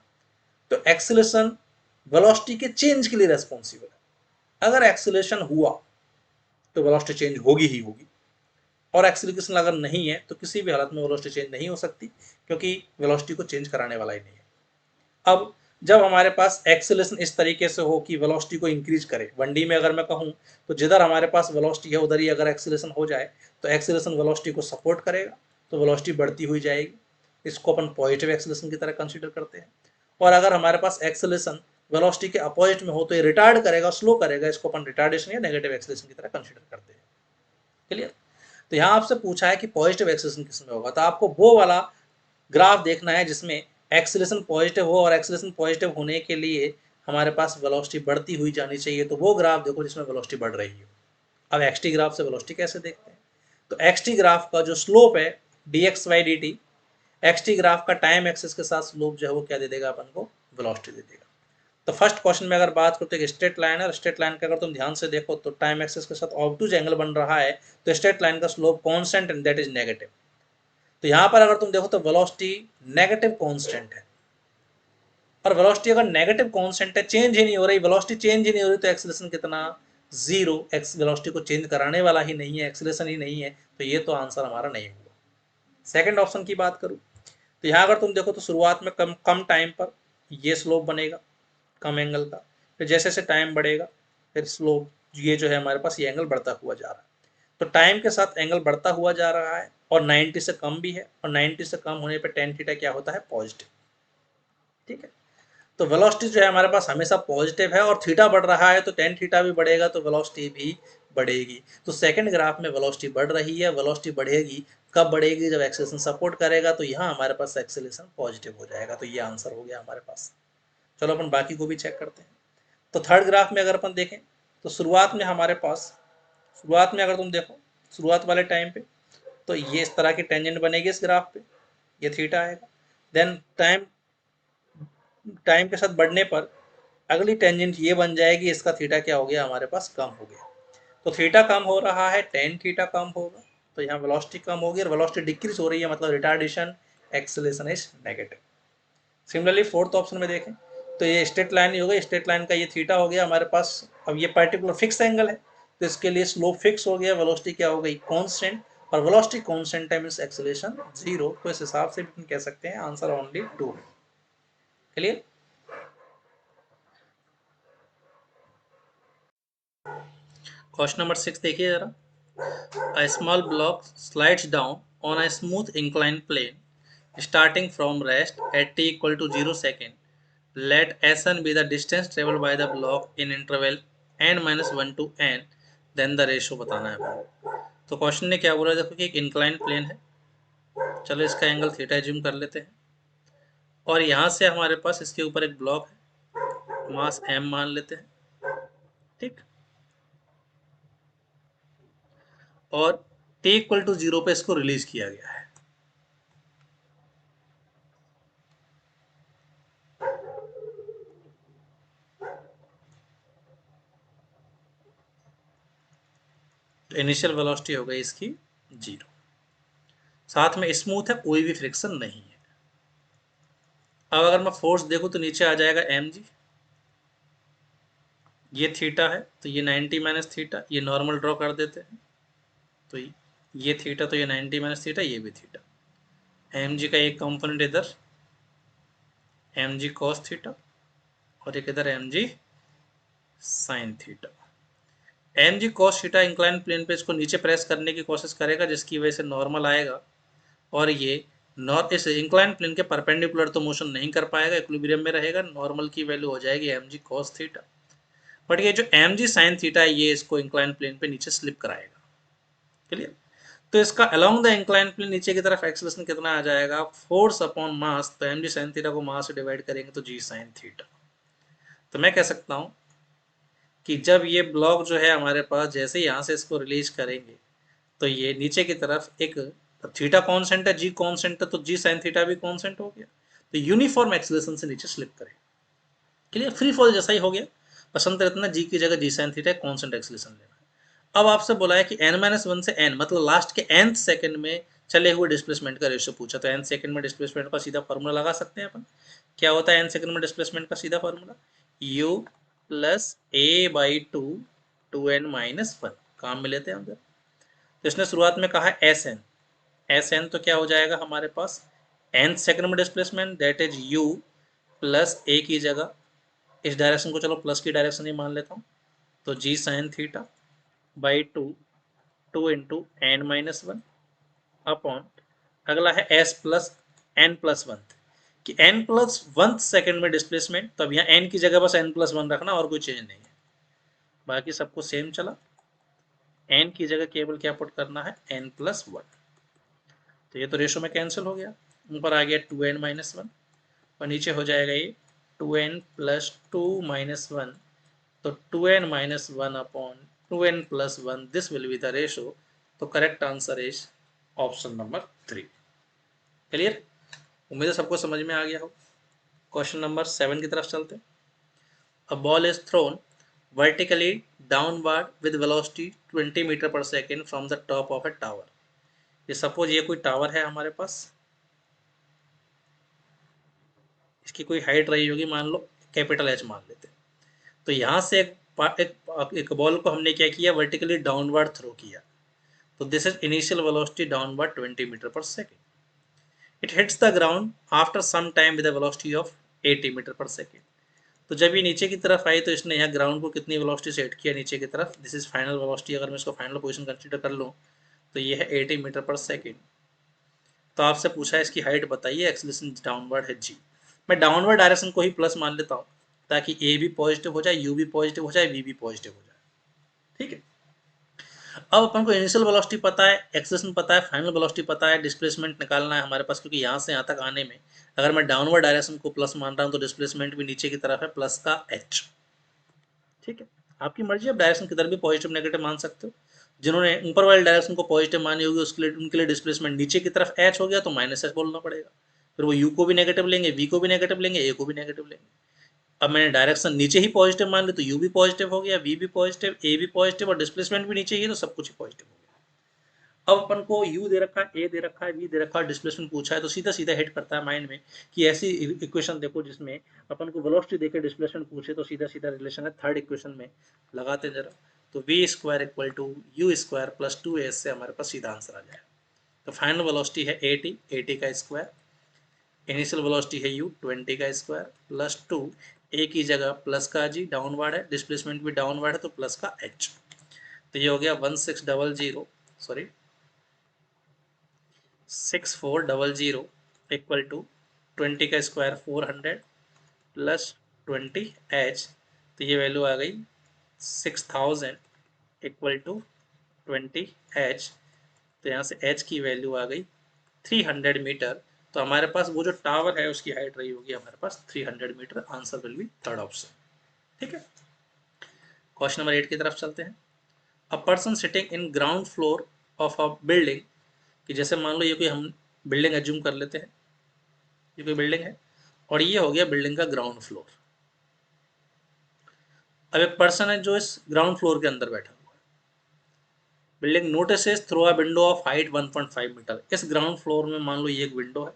तो एक्सेलरेशन वेलोसिटी के चेंज के लिए रेस्पॉन्सिबल है। अगर एक्सेलरेशन हुआ तो वेलोसिटी चेंज होगी ही होगी, और एक्सेलरेशन अगर नहीं है तो किसी भी हालत में वेलोसिटी चेंज नहीं हो सकती, क्योंकि वेलोसिटी को चेंज कराने वाला ही नहीं है। अब जब हमारे पास एक्सेलरेशन इस तरीके से हो कि वेलोसिटी को इंक्रीज करे, 1D में अगर मैं कहूँ तो जिधर हमारे पास वेलोसिटी है उधर ही अगर एक्सेलरेशन हो जाए तो एक्सेलरेशन वेलोसिटी को सपोर्ट करेगा, तो वेलोसिटी बढ़ती हुई जाएगी। इसको अपन पॉजिटिव एक्सेलरेशन की तरह कंसिडर करते हैं। और अगर हमारे पास एक्सेलरेशन वेलोसिटी के अपोजिट में हो तो ये रिटार्ड करेगा, स्लो करेगा, इसको अपन रिटार्डेशन या नेगेटिव एक्सेलरेशन की तरह कंसिडर करते हैं। क्लियर? तो यहाँ आपसे पूछा है कि पॉजिटिव एक्सेलरेशन किस में होगा, तो आपको वो वाला ग्राफ देखना है जिसमें एक्सेलरेशन पॉजिटिव हो, और एक्सेलरेशन पॉजिटिव होने के लिए हमारे पास वेलोसिटी बढ़ती हुई जानी चाहिए, तो वो ग्राफ देखो जिसमें वेलोसिटी बढ़ रही हो। अब एक्सटी ग्राफ से वेलोसिटी कैसे देखते हैं, तो एक्सटी ग्राफ का जो स्लोप है dx/dt, xt ग्राफ का टाइम एक्सिस के साथ स्लोप जो है वो क्या दे देगा अपन को, वेलोसिटी दे देगा। तो फर्स्ट क्वेश्चन में अगर बात करते हैं स्ट्रेट लाइन है, स्ट्रेट लाइन का अगर तुम ध्यान से देखो तो टाइम एक्सिस के साथ ऑब्टूज एंगल बन रहा है, तो स्ट्रेट लाइन का slope constant and that is negative. तो यहाँ पर अगर तुम देखो तो वेलोसिटी नेगेटिव कांस्टेंट है, और वेलोसिटी अगर नेगेटिव कांस्टेंट है, चेंज ही नहीं हो रही, वेलोसिटी चेंज ही नहीं हो रही, तो एक्सेलरेशन कितना, जीरो। एक्स वेलोसिटी को चेंज कराने वाला ही नहीं है, एक्सेलरेशन ही नहीं है, तो ये तो आंसर हमारा नहीं होगा। सेकंड ऑप्शन की बात करूँ तो यहाँ अगर तुम देखो तो शुरुआत में कम कम टाइम पर ये स्लोप बनेगा कम एंगल का, फिर जैसे जैसे टाइम बढ़ेगा फिर स्लोप ये जो है हमारे पास ये एंगल बढ़ता हुआ जा रहा है। तो टाइम के साथ एंगल बढ़ता हुआ जा रहा है और 90 से कम भी है, और 90 से कम होने पर tan थीटा क्या होता है, पॉजिटिव। ठीक है, तो वेलोसिटी जो है हमारे पास हमेशा पॉजिटिव है, और थीटा बढ़ रहा है तो tan थीटा भी बढ़ेगा, तो वेलोसिटी भी बढ़ेगी। तो सेकंड ग्राफ में वेलोसिटी बढ़ रही है, वेलोसिटी बढ़ेगी, कब बढ़ेगी, जब एक्सेलरेशन सपोर्ट करेगा, तो यहाँ हमारे पास एक्सेलरेशन पॉजिटिव हो जाएगा, तो ये आंसर हो गया हमारे पास। चलो अपन बाकी को भी चेक करते हैं। तो थर्ड ग्राफ में अगर अपन देखें तो शुरुआत में हमारे पास, शुरुआत में अगर तुम देखो शुरुआत वाले टाइम पे, तो ये इस तरह की टेंजेंट बनेगी इस ग्राफ पे, ये थीटा आएगा। देन टाइम टाइम के साथ बढ़ने पर अगली टेंजेंट ये बन जाएगी, इसका थीटा क्या हो गया हमारे पास, कम हो गया। तो थीटा कम हो रहा है, tan थीटा कम होगा, तो यहाँ वेलोसिटी कम होगी, और वेलोसिटी डिक्रीज हो रही है, मतलब retardation, acceleration is negative. Similarly fourth option में देखें तो ये स्ट्रेट लाइन ही हो गई, स्ट्रेट लाइन का ये थीटा हो गया हमारे पास। अब ये पर्टिकुलर फिक्स एंगल है, तो इसके लिए स्लोप फिक्स हो गया, वेलोसिटी क्या हो गई, कांस्टेंट, और वेलोसिटी कांस्टेंट है मींस एक्सेलरेशन जीरो। तो इस हिसाब से भी हम कह सकते हैं आंसर ओनली 2 है। क्लियर। क्वेश्चन नंबर 6 देखिए जरा। A small block slides down on a smooth inclined plane starting from rest at t equal to 0 second. Let Sn be the distance traveled by the block in interval n minus 1 to n. Then the ratio बताना है अपन। तो question ने क्या बोला, देखो कि एक incline plane है, चलो इसका एंगल थीटा ज्यूम कर लेते हैं, और यहाँ से हमारे पास इसके ऊपर एक ब्लॉक है, मास m मान लेते हैं। ठीक, और t इक्वल टू 0 पे इसको रिलीज किया गया है। तो इनिशियल वेलोसिटी हो गई इसकी 0, साथ में स्मूथ है, कोई भी फ्रिक्शन नहीं है। अब अगर मैं फोर्स देखूं तो नीचे आ जाएगा mg, ये थीटा है तो ये 90 माइनस थीटा, ये नॉर्मल ड्रॉ कर देते हैं, तो ये थीटा, तो ये 90 माइनस थीटा, ये भी थीटा। mg का एक कंपोनेंट इधर mg cos थीटा, और एक इधर mg sin theta. mg cos theta incline plane पे इसको नीचे प्रेस करने की कोशिश करेगा, जिसकी वजह से नॉर्मल आएगा, और ये नॉर्थ इस इंक्लाइन प्लेन के परपेंडिकुलर तो मोशन नहीं कर पाएगा, इक्विलिब्रियम में रहेगा, नॉर्मल की वैल्यू हो जाएगी mg cos थीटा। बट ये जो mg sin थीटा है ये इसको इंक्लाइन प्लेन पे नीचे स्लिप कराएगा। क्लियर। तो इसका अलोंग द इंक्लाइन प्लेन नीचे की तरफ एक्सेलरेशन कितना आ जाएगा, फोर्स अपॉन मास, तो mg sin थीटा को मास से डिवाइड करेंगे तो g sin थीटा। तो मैं कह सकता हूं कि जब ये ब्लॉक जो है हमारे पास, जैसे यहाँ से इसको रिलीज करेंगे तो ये नीचे की तरफ एक, थीटा कांस्टेंट है, जी कांस्टेंट है, तो जी साइन थीटा भी कांस्टेंट हो गया, तो यूनिफॉर्म एक्सेलरेशन से नीचे स्लिप करें। क्लियर, फ्री फॉल जैसा ही हो गया, पसंद इतना जी की जगह जी साइन थीटा कांस्टेंट एक्सेलरेशन लेना है। अब आपसे बोला है कि n-1 से n मतलब लास्ट के nth सेकंड में चले हुए डिस्प्लेसमेंट का रेशियो पूछा, तो n सेकंड में डिस्प्लेसमेंट का सीधा फॉर्मूला लगा सकते हैं अपन। क्या होता है n सेकंड में डिस्प्लेसमेंट का सीधा formula, u plus a by to n minus 1। काम में लेते हैं हम। तो इसने शुरुआत में कहा एस एन, तो क्या हो जाएगा हमारे पास, nth सेकंड में displacement that is u plus a की जगह इस डायरेक्शन को चलो प्लस की डायरेक्शन ही मान लेता हूँ, तो g sine theta by two into N minus 1 upon, अगला है s प्लस n प्लस 1, कि n प्लस 1 सेकेंड में डिस्प्लेसमेंट, तो अब यहाँ n की जगह बस n प्लस 1 रखना, और कोई चेंज नहीं है, बाकी सबको सेम चला। n की जगह केवल क्या पुट करना है, n प्लस 1, तो ये तो रेशो में कैंसिल हो गया, ऊपर आ गया 2n माइनस 1, और नीचे हो जाएगा ये 2n प्लस 2 माइनस 1, तो 2n minus 1 upon 2n plus 1, this will be the ratio. तो correct answer is option number 3। Clear. उम्मीद है सबको समझ में आ गया हो। क्वेश्चन नंबर 7 की तरफ चलते हैं। A ball is thrown vertically downward with velocity 20 metre पर second from the top of a tower. ये सपोज ये कोई टावर है हमारे पास, इसकी कोई हाइट रही होगी, मान लो कैपिटल एच मान लेते हैं। तो यहाँ से एक बॉल को हमने क्या किया, वर्टिकली डाउनवर्ड थ्रो किया। तो this is initial velocity downward 20 metre पर second. It hits the ground after some time with velocity of 80 metre पर सेकेंड। तो जब ये नीचे की तरफ आई तो इसने यहाँ ग्राउंड को कितनी वेलोसिटी से हिट किया नीचे की तरफ, दिस इज फाइनल वेलोसिटी। अगर मैं इसको फाइनल पोजीशन कंसीडर कर लूँ तो ये है 80 मीटर पर सेकेंड। तो आपसे पूछा है इसकी हाइट बताइए, एक्सेलरेशन डाउनवर्ड है जी। मैं डाउनवर्ड डायरेक्शन को ही प्लस मान लेता हूँ ताकि ए भी पॉजिटिव हो जाए, यू भी पॉजिटिव हो जाए, वी भी पॉजिटिव हो जाए। ठीक है। अब अपन को इनिशियल वेलोसिटी पता है, एक्सेलरेशन पता है, फाइनल वेलोसिटी पता है, डिस्प्लेसमेंट निकालना है हमारे पास, क्योंकि यहाँ से यहाँ तक आने में अगर मैं डाउनवर्ड डायरेक्शन को प्लस मान रहा हूँ तो डिस्प्लेसमेंट भी नीचे की तरफ है प्लस का एच। ठीक है, आपकी मर्जी, आप डायरेक्शन किधर भी पॉजिटिव नेगेटिव मान सकते हो। जिन्होंने ऊपर वाले डायरेक्शन को पॉजिटिव मानी होगी उसके लिए, उनके लिए डिस्प्लेसमेंट नीचे की तरफ एच हो गया तो माइनस एच बोलना पड़ेगा। फिर वो यू को भी नेगेटिव लेंगे, वी को भी नेगेटिव लेंगे, ए को भी नेगेटिव लेंगे। अब मैंने डायरेक्शन नीचे ही पॉजिटिव मान ली तो यू भी पॉजिटिव हो गया, वी भी पॉजिटिव, ए भी पॉजिटिव और डिस्प्लेसमेंट भी नीचे ही है तो सब कुछ ही पॉजिटिव हो गया। अब अपन को यू दे रखा है, ए दे रखा है, वी दे रखा है, डिस्प्लेसमेंट पूछा है तो सीधा सीधा हिट करता है माइंड में कि ऐसी इक्वेशन देखो जिसमें अपन को वेलोसिटी देके डिस्प्लेसमेंट पूछे तो सीधा सीधा रिलेशन है थर्ड इक्वेशन में लगाते जरा। तो V square equal to U square plus 2 S से हमारे पास सीधा आंसर आ जाए। तो फाइनल वेलोसिटी है 80, 80 का स्क्वायर, इनिशियल वेलोसिटी है u 20 का स्क्वायर प्लस 2, ए की जगह प्लस का जी, डाउनवर्ड है, डिस्प्लेसमेंट भी डाउनवर्ड है तो प्लस का h। तो ये हो गया 1600, सॉरी 6400 इक्वल टू 20 का स्क्वायर 400 प्लस 20h। तो ये वैल्यू आ गई 6000 इक्वल टू 20h। तो यहाँ से h की वैल्यू आ गई 300 मीटर। तो हमारे पास वो जो टावर है उसकी हाइट रही होगी हमारे पास 300 metre. Answer will be third option. ठीक है, क्वेश्चन नंबर 8 की तरफ चलते हैं। A person sitting in ground floor of a building, कि जैसे मान लो ये कोई हम बिल्डिंग एज्यूम कर लेते हैं, ये कोई बिल्डिंग है और ये हो गया बिल्डिंग का ग्राउंड फ्लोर। अब एक पर्सन है जो इस ग्राउंड फ्लोर के अंदर बैठा हुआ है। Building notices through a window of height 1.5 metre. इस ग्राउंड फ्लोर में मान लो ये एक विंडो है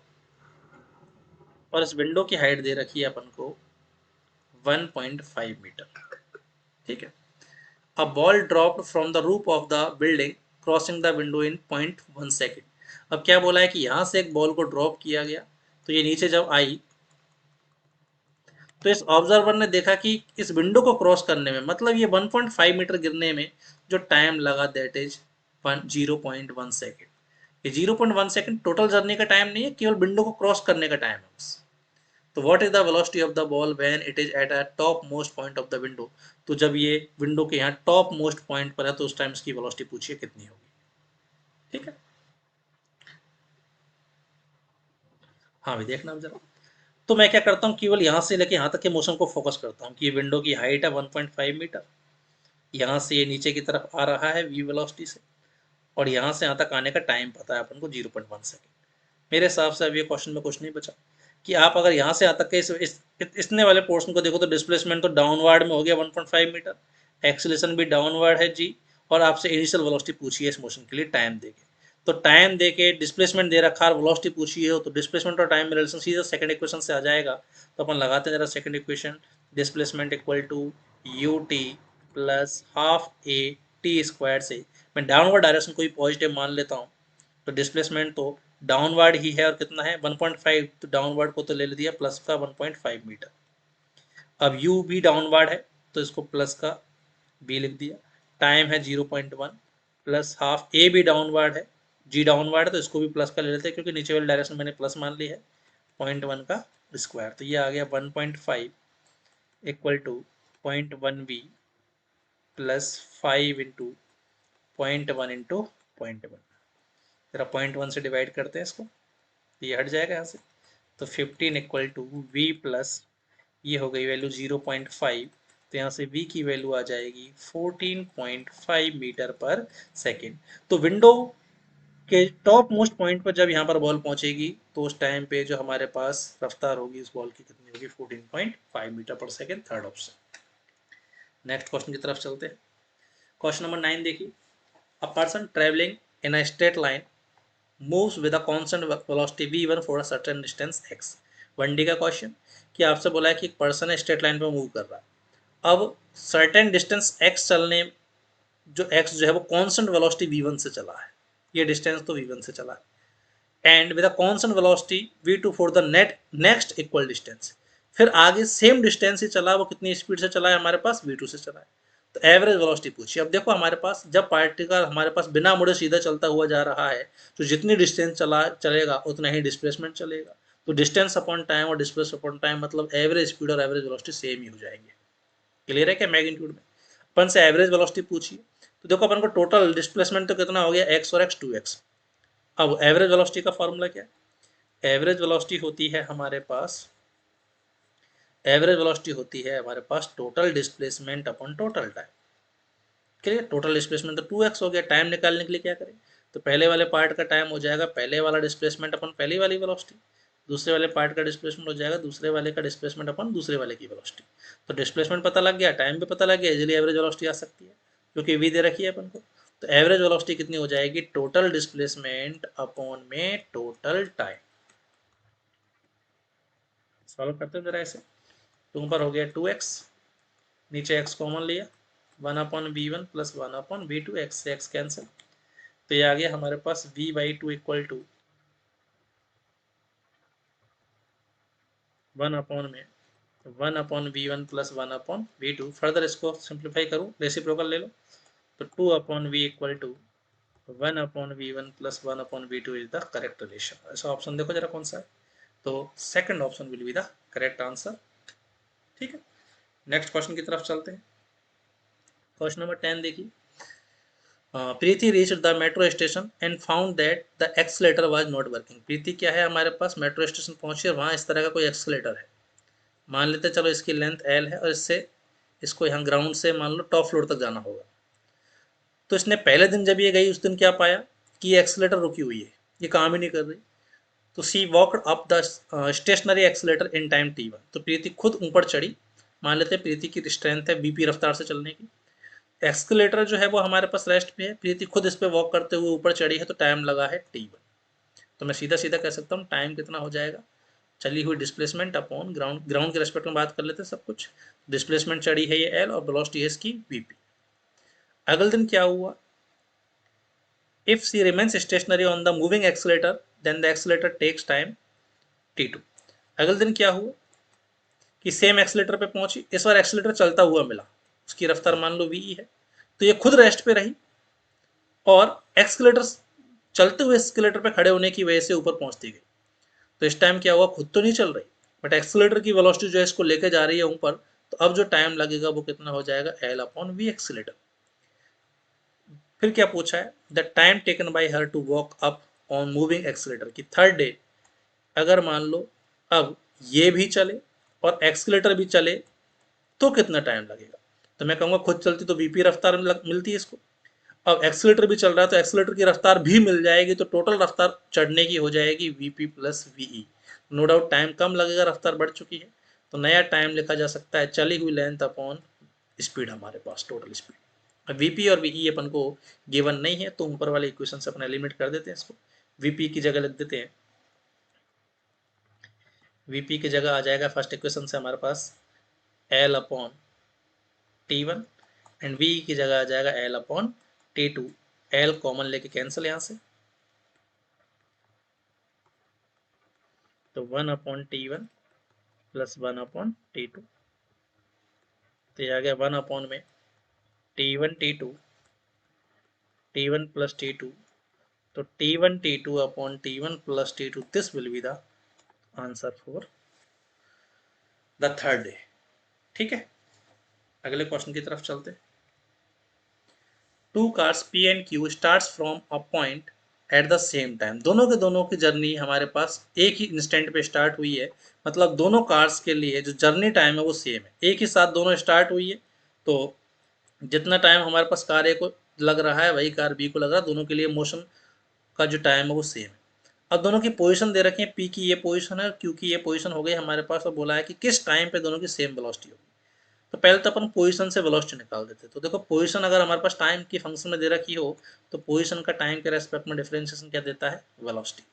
और इस विंडो की हाइट दे रखी है अपन को 1.5 मीटर। ठीक है। A ball dropped from the roof of the building crossing the window in 0.1 second. अब क्या बोला है कि यहाँ से एक बॉल को ड्रॉप किया गया तो ये नीचे जब आई तो इस ऑब्जर्वर ने देखा कि इस विंडो को क्रॉस करने में, मतलब ये 1.5 मीटर गिरने में जो टाइम लगा दैट इज 0.1 सेकेंड। ये 0.1 सेकेंड टोटल जर्नी का टाइम नहीं है, केवल विंडो को क्रॉस करने का टाइम है बस। तो what is the velocity of the ball when it is at a top most point of the window. तो जब ये विंडो के यहाँ टॉप मोस्ट पॉइंट पर है तो उस टाइम इसकी वेलोसिटी पूछिए कितनी होगी। ठीक है, हाँ भी देखना जरा। तो मैं क्या करता हूँ, केवल यहाँ से लेके यहाँ तक के मोशन को फोकस करता हूँ कि विंडो की हाइट है 1.5 मीटर, यहाँ से ये नीचे की तरफ आ रहा है वी वेलोसिटी से, और यहाँ से यहाँ तक आने का टाइम पता है अपन को 0.1 सेकेंड। मेरे हिसाब से अब ये क्वेश्चन में कुछ नहीं बचा कि आप अगर यहाँ से यहाँ तक के इसने वाले पोर्शन को देखो तो डिस्प्लेसमेंट तो डाउनवर्ड में हो गया 1.5 मीटर, एक्सेलेरेशन भी डाउनवर्ड है जी, और आपसे इनिशियल वेलोसिटी पूछी है इस मोशन के लिए टाइम देके। तो टाइम देके डिस्प्लेसमेंट दे रखा है, वेलोसिटी पूछी है तो डिस्प्लेसमेंट और टाइम में रिलेशन सीधा सेकंड इक्वेशन से आ जाएगा। तो अपन लगाते हैं जरा second equation, displacement equal to U T plus half A T square से मैं डाउनवर्ड डायरेक्शन को ही पॉजिटिव मान लेता हूँ तो डिस्प्लेसमेंट तो डाउनवर्ड ही है और कितना है 1.5, तो डाउनवर्ड को तो ले दिया प्लस का 1.5 मीटर। अब u भी डाउनवर्ड है तो इसको प्लस का b लिख दिया, टाइम है 0.1 प्लस हाफ, a भी डाउनवर्ड है, g डाउनवर्ड है तो इसको भी प्लस का ले लेते हैं क्योंकि नीचे वाली डायरेक्शन मैंने प्लस मान ली है, 0.1 का स्क्वायर। तो ये आ गया 1.5 equal to 0.1 v plus 5 into 0.1 into 0.1। जरा 0.1 से डिवाइड करते हैं इसको तो ये हट जाएगा यहाँ से। तो 15 इक्वल टू वी प्लस ये हो गई वैल्यू 0.5, तो यहाँ से v की वैल्यू आ जाएगी 14.5 मीटर पर सेकेंड। तो विंडो कि टॉप मोस्ट पॉइंट पर जब यहाँ पर बॉल पहुंचेगी तो उस टाइम पे जो हमारे पास रफ्तार होगी उस बॉल की कितनी होगी, 14.5 मीटर पर second, third option. Next question की तरफ चलते हैं। क्वेश्चन नंबर 9 देखिए, a person travelling in a straight line moves with a constant velocity v1 for a certain distance x। 1D का क्वेश्चन कि आपसे बोला है कि एक पर्सन है स्ट्रेट लाइन पर मूव कर रहा है, अब सर्टेन डिस्टेंस x चलने, जो x जो है वो कांस्टेंट वेलोसिटी v1 से चला है, ये डिस्टेंस तो v1 से चला है, and with a constant velocity v2 for the next equal distance. फिर आगे सेम डिस्टेंस ही चला, वो कितनी स्पीड से चला है हमारे पास, v2 से चला है। तो एवरेज वेलोसिटी पूछिए। अब देखो हमारे पास जब पार्टिकल हमारे पास बिना मुड़े सीधा चलता हुआ जा रहा है तो जितनी डिस्टेंस चलेगा उतना ही डिस्प्लेसमेंट चलेगा। तो डिस्टेंस अपॉन टाइम और डिस्प्लेस अपॉन टाइम मतलब एवरेज स्पीड और एवरेज वेलोसिटी सेम ही हो जाएंगे। क्लियर है क्या मैग्नीट्यूड में? अपन से एवरेज वेलोसिटी पूछिए, तो देखो अपन को टोटल डिस्प्लेसमेंट तो कितना हो गया, एक्स और एक्स 2x। अब एवरेज वेलोसिटी का फॉर्मूला क्या है? एवरेज वेलोसिटी होती है हमारे पास, एवरेज वेलोसिटी होती है हमारे पास total displacement upon total time. Clear? Total displacement तो 2x हो गया, टाइम निकालने के लिए क्या करें, तो पहले वाले पार्ट का टाइम हो जाएगा पहले वाला डिस्प्लेसमेंट अपन पहली वाली वेलोसिटी, दूसरे वाले पार्ट का डिस्प्लेसमेंट हो जाएगा दूसरे वाले का डिस्प्लेसमेंट अपन दूसरे वाले की वेलोसिटी। तो डिस्प्लेसमेंट पता लग गया, टाइम भी पता लग गया, इजीली एवरेज वेलोसिटी आ सकती है क्योंकि वी दे रखी है अपन को। तो एवरेज वेलोसिटी कितनी हो जाएगी, टोटल डिस्प्लेसमेंट अपॉन में टोटल टाइम। सॉल्व करते हैं जरा ऐसे। तो ऊपर हो गया 2x, नीचे x कॉमन लिया, 1/v1 प्लस 1/v2, x से x कैंसिल। तो ये आ गया हमारे पास v/2 equal to 1/v1 plus 1/v2। Further इसको सिंप्लीफाई करूँ, रेसिप्रोकल ले लो, तो 2/v equal to 1/v1 plus 1/v2 is the correct relation. ऐसा ऑप्शन देखो जरा कौन सा है, तो second option will be the correct answer. ठीक है, नेक्स्ट क्वेश्चन की तरफ चलते हैं। क्वेश्चन नंबर 10 देखिए, Preeti reached the metro station and found that the escalator was not working. Preeti क्या है, हमारे पास मेट्रो स्टेशन पहुंची है, वहाँ इस तरह का कोई एक्सलेटर है, मान लेते चलो इसकी लेंथ एल है और इससे इसको यहाँ ग्राउंड से मान लो टॉप फ्लोर तक जाना होगा। तो इसने पहले दिन जब ये गई उस दिन क्या पाया कि ये एक्सलेटर रुकी हुई है, ये काम ही नहीं कर रही। तो she walked up the stationary escalator in time t1। तो प्रीति खुद ऊपर चढ़ी, मान लेते हैं प्रीति की स्ट्रेंथ है वीपी रफ्तार से चलने की, एक्सकलेटर जो है वो हमारे पास रेस्ट पे है, प्रीति खुद इस पे वॉक करते हुए ऊपर चढ़ी है, तो टाइम लगा है t1। तो मैं सीधा सीधा कह सकता हूँ टाइम कितना हो जाएगा, चली हुई डिस्प्लेसमेंट अपॉन ग्राउंड, ग्राउंड के रेस्पेक्ट में बात कर लेते हैं सब कुछ। डिस्प्लेसमेंट चढ़ी है ये एल और वेलोसिटी है इसकी वीपी। अगले दिन क्या हुआ, if she remains stationary on the moving escalator then the escalator takes time t2। अगले दिन क्या हुआ कि सेम एक्सलेटर पे पहुंची, इस बार एक्सलेटर चलता हुआ मिला, उसकी रफ्तार मान लो वी है, तो ये खुद रेस्ट पे रही और एक्सलेटर चलते हुए एक्सलेटर पे खड़े होने की वजह से ऊपर पहुंचती गई। तो इस टाइम क्या हुआ, खुद तो नहीं चल रही बट एक्सलेटर की वेलोसिटी जो है इसको लेके जा रही है ऊपर, तो अब जो टाइम लगेगा वो कितना हो जाएगा, एल अपॉन वी एक्सलेटर। फिर क्या पूछा है, the time taken by her to walk up on moving escalator की थर्ड डे। अगर मान लो अब ये भी चले और एक्सलेटर भी चले तो कितना टाइम लगेगा, तो मैं कहूँगा खुद चलती तो वीपी रफ्तार मिलती है इसको, अब एक्सलेटर भी चल रहा है तो एक्सलेटर की रफ्तार भी मिल जाएगी, तो टोटल रफ्तार चढ़ने की हो जाएगी VP plus VE. No doubt time कम लगेगा, रफ्तार बढ़ चुकी है, तो नया टाइम लिखा जा सकता है चली हुई लेंथ अपॉन स्पीड, हमारे पास टोटल स्पीड। अब वीपी और वीई अपन को गिवन नहीं है तो ऊपर वाले इक्वेशन से अपन एलिमिनेट कर देते हैं इसको, वीपी की जगह लिख देते हैं, वीपी की जगह आ जाएगा फर्स्ट इक्वेशन से हमारे पास L upon t1 and v की जगह आ जाएगा L upon t2। L common लेके कैंसिल यहाँ से, तो 1/t1 प्लस 1/t2, तो ये आ गया 1 में t1 प्लस t2, तो t1 plus t2, this will be the answer for the third day. ठीक है, अगले क्वेश्चन की तरफ चलते हैं। Two cars P and Q starts from a point at the same time. दोनों के दोनों की जर्नी हमारे पास एक ही इंस्टेंट पे स्टार्ट हुई है, मतलब दोनों कार्स के लिए जो जर्नी टाइम है वो सेम है, एक ही साथ दोनों स्टार्ट हुई है। तो जितना टाइम हमारे पास कार ए को लग रहा है वही कार बी को लग रहा है, दोनों के लिए मोशन का जो टाइम है वो सेम है। अब दोनों की पोजीशन दे रखी है, पी की ये पोजीशन है और क्यू की ये पोजीशन हो गई हमारे पास, और बोला है कि किस टाइम पे दोनों की सेम वेलोसिटी होगी। तो पहले तो अपन पोजीशन से वेलोसिटी निकाल देते। तो देखो पोजीशन अगर हमारे पास टाइम की फंक्शन में दे रखी हो तो पोजीशन का टाइम के रेस्पेक्ट में डिफरेंशिएशन क्या देता है, वेलोसिटी।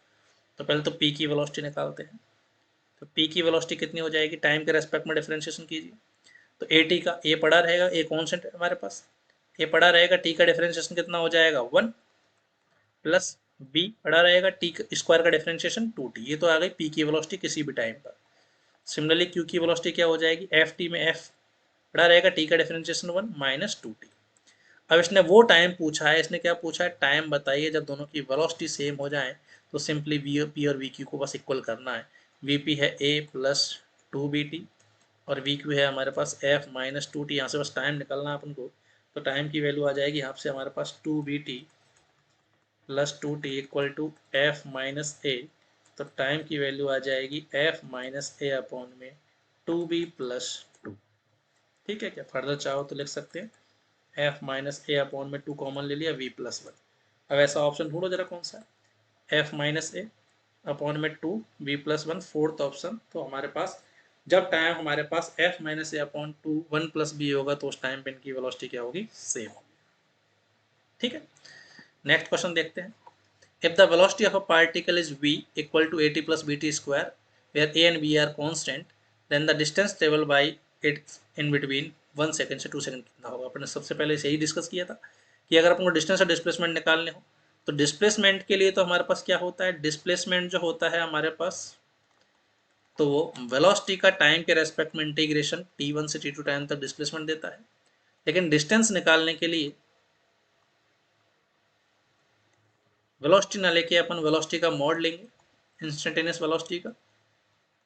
तो पहले तो पी की वेलोसिटी निकालते हैं। तो पी की वेलोसिटी कितनी हो जाएगी, टाइम के रेस्पेक्ट में डिफरेंशिएशन कीजिए। तो ए टी का ए पड़ा रहेगा, ए कॉन्स्टेंट है हमारे पास, ए पड़ा रहेगा, टी का डिफरेंशिएशन कितना हो जाएगा 1 प्लस बी पड़ा रहेगा, टी स्क्वायर का डिफरेंशिएशन 2t। ये तो आ गई पी की वेलोसिटी किसी भी टाइम पर। सिमिलरली क्यू की वेलोसिटी क्या हो जाएगी, एफ टी में एफ पड़ा रहेगा, टी का डिफरेंशिएशन 1 माइनस 2t। अब इसने वो टाइम पूछा है, इसने क्या पूछा है, टाइम बताइए जब दोनों की वेलोसिटी सेम हो जाए। तो सिंपली वी पी और वी क्यू को बस इक्वल करना है। वी पी है ए प्लस 2bt और वी क्यू है हमारे पास एफ माइनस 2t। यहाँ से बस टाइम निकलना है अपन को। तो टाइम की वैल्यू आ जाएगी यहाँ से हमारे पास 2bt plus 2t equal to F minus A. तो टाइम की वैल्यू आ जाएगी एफ माइनस ए अपॉन में 2b प्लस 2। ठीक है, क्या फर्दर चाहो तो लिख सकते हैं एफ माइनस ए अपॉन में 2 कॉमन ले लिया, वी प्लस 1। अब ऐसा ऑप्शन ढूंढो जरा कौन सा है, एफ माइनस ए अपॉन में 2 वी प्लस 1, फोर्थ ऑप्शन। तो हमारे पास जब टाइम हमारे पास एफ माइनस ए अपॉन 2 1 प्लस बी होगा तो उस टाइम पे इनकी वेलोसिटी क्या होगी, सेम होगी। ठीक है, नेक्स्ट क्वेश्चन देखते हैं। If the velocity of a particle is v equal to at plus bt square, where a and b are constant, then the distance traveled by it in between 1 second से 2 second कितना होगा। अपने सबसे पहले इसे ही discuss किया था कि अगर अपन को डिस्टेंस और डिस्प्लेसमेंट निकालने हो तो डिस्प्लेसमेंट के लिए तो हमारे पास क्या होता है, डिस्प्लेसमेंट जो होता है हमारे पास तो वो वेलोसिटी का टाइम के रेस्पेक्ट में इंटीग्रेशन t1 से t2 टाइम तक डिस्प्लेसमेंट देता है। लेकिन डिस्टेंस निकालने के लिए वेलोसिटी ना लेके अपन वेलोसिटी का मॉड लेंगे, इंस्टेंटेनियस वेलोसिटी का।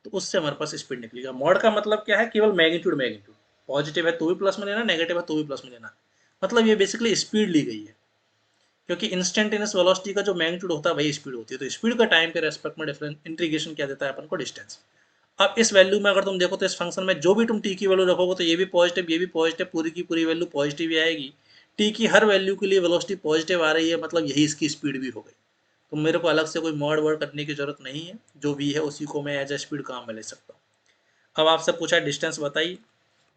तो उससे हमारे पास स्पीड निकलेगा। मॉड का मतलब क्या है, केवल मैग्नीट्यूड। मैग्नीट्यूड पॉजिटिव है तो भी प्लस में लेना, नेगेटिव है तो भी प्लस में लेना। मतलब ये बेसिकली स्पीड ली गई है, क्योंकि इंस्टेंटेनियस वेलोसिटी का जो मैग्नीट्यूड होता है वही स्पीड होती है। तो स्पीड का टाइम के रेस्पेक्ट में डिफरेंस इंटीग्रेशन क्या देता है अपन को, डिस्टेंस। अब इस वैल्यू में अगर तुम देखो तो इस फंक्शन में जो भी तुम टी की वैल्यू रखोगे तो ये भी पॉजिटिव ये भी पॉजिटिव, पूरी की पूरी वैल्यू पॉजिटिव ही आएगी। टी की हर वैल्यू के लिए वेलोसिटी पॉजिटिव आ रही है, मतलब यही इसकी स्पीड भी हो गई। तो मेरे को अलग से कोई मॉड वर्ड करने की जरूरत नहीं है, जो भी है उसी को मैं एज ए स्पीड काम में ले सकता हूँ। अब आपसे पूछा डिस्टेंस बताइए,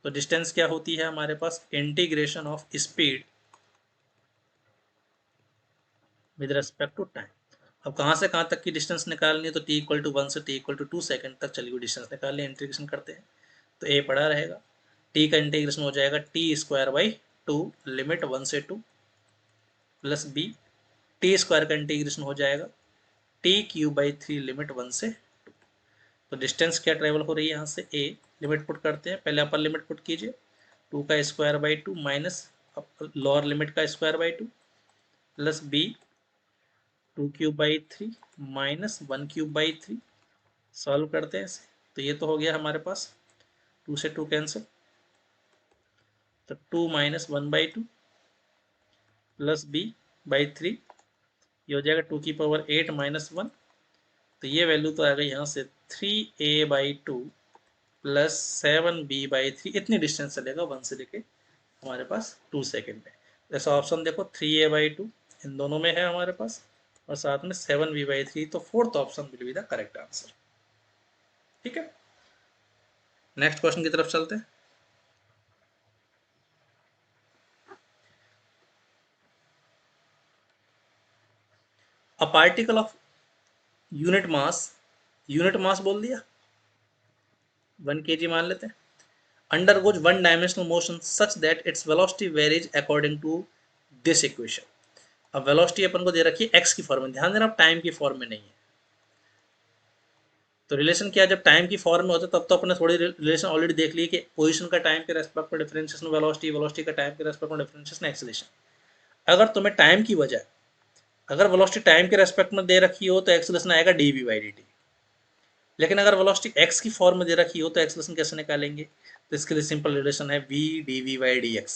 तो डिस्टेंस क्या होती है हमारे पास, integration of speed with respect to time. अब कहाँ से कहाँ तक की डिस्टेंस निकालनी है, तो t इक्वल टू 1 से t इक्वल टू 2 सेकंड तक चली हुई डिस्टेंस निकालनी है। इंटीग्रेशन करते हैं तो a पड़ा रहेगा, t का इंटीग्रेशन हो जाएगा टी स्क्वायर बाई 2 लिमिट 1 से 2 प्लस b, टी स्क्वायर का इंटीग्रेशन हो जाएगा टी क्यूब बाई 3 लिमिट 1 से 2। तो डिस्टेंस क्या ट्रेवल हो रही है यहाँ से, a लिमिट पुट करते हैं, पहले अपर लिमिट पुट कीजिए 2 का square by 2 minus lower limit का square by 2 plus b 2 cube by 3 minus 1 cube by 3। Solve करते हैं इसे, तो ये तो हो गया हमारे पास 2 से 2 कैंसिल, तो 2 minus 1 by 2 plus b by 3, ये हो जाएगा 2 की पावर 8 माइनस 1। तो ये वैल्यू तो आ गई यहाँ से 3a by 2 plus 7b by 3। इतनी डिस्टेंस चलेगा 1 से लेके हमारे पास 2 सेकेंड में। जैसा ऑप्शन देखो 3a बाई 2 इन दोनों में है हमारे पास, और साथ में 7b बाई 3। तो fourth option will be the correct answer. ठीक है, नेक्स्ट क्वेश्चन की तरफ चलते हैं। A particle of unit mass बोल दिया 1 kg मान लेते हैं, undergoes one dimensional motion such that its velocity varies according to this equation। अब वेलोसिटी अपन को दे रखी है x की फॉर्म में, ध्यान देना अब टाइम की फॉर्म में नहीं है। तो रिलेशन क्या, जब टाइम की फॉर्म में होता है तब तो अपने थोड़ी रिलेशन ऑलरेडी देख ली कि पोजीशन का टाइम के रेस्पेक्ट में डिफरेंशिएशन वेलोसिटी, वेलोसिटी का टाइम के रेस्पेक्ट में डिफरेंशिएशन एक्सेलरेशन। अगर तुम्हें टाइम की बजाय अगर वेलोसिटी टाइम के रेस्पेक्ट में दे रखी हो तो एक्सेलरेशन आएगा डी बाई डी टी। लेकिन अगर वेलोसिटी एक्स की फॉर्म में दे रखी हो तो एक्सेलरेशन कैसे निकालेंगे, तो इसके लिए सिंपल रिलेशन है V D V by D X,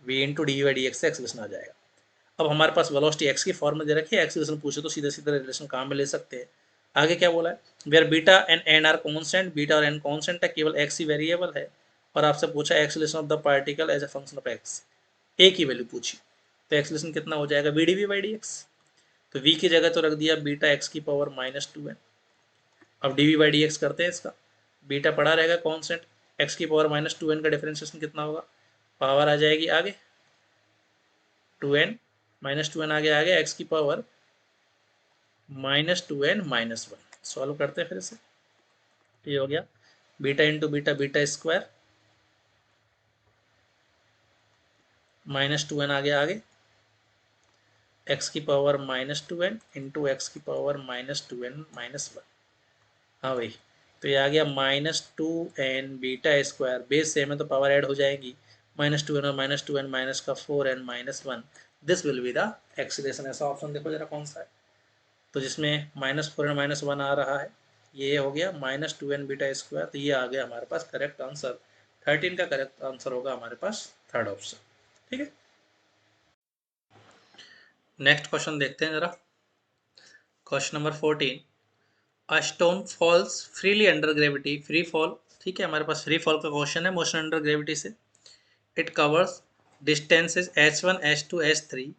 V into D by D X से एक्सेलरेशन आ जाएगा। अब हमारे पास वेलोसिटी एक्स की फॉर्म में दे रखी है, एक्सेलरेशन पूछे तो सीधे सीधे रिलेशन काम में ले सकते हैं। आगे क्या बोला है, where beta and N are constant, beta और एन कॉन्स्टेंट है, केवल एक्स ही वेरिएबल है। और आपसे पूछा acceleration of the particle as a function of X, A की वैल्यू पूछी, तो एक्सेलरेशन कितना हो जाएगा V D V by D X. तो v की जगह तो रख दिया बीटा x की पावर -2n। अब dv/dx करते हैं इसका, बीटा पड़ा रहेगा कॉन्स्टेंट, x की पावर -2n का डिफरेंशिएशन कितना होगा, पावर आ जाएगी आगे 2n, -2n आगे x की पावर -2n -1। सॉल्व करते हैं फिर से, ये हो गया beta into beta beta square -2n आगे x की पावर -2n इंटू एक्स की पावर -2n -1। हाँ भाई, तो ये आ गया -2n beta square, base same है तो पावर ऐड हो जाएगी, -2n और -2n माइनस का 4n -1। This will be the acceleration. ऐसा ऑप्शन देखो जरा कौन सा है, तो जिसमें -4n -1 आ रहा है, ये हो गया -2n बीटा स्क्वायर। तो ये आ गया हमारे पास करेक्ट आंसर, 13 का करेक्ट आंसर होगा हमारे पास थर्ड ऑप्शन। ठीक है, नेक्स्ट क्वेश्चन देखते हैं जरा, question number 14। A stone falls freely under gravity, free fall, ठीक है, हमारे पास फ्री फॉल का क्वेश्चन है मोशन अंडर ग्रेविटी से। It covers distances h1 h2 h3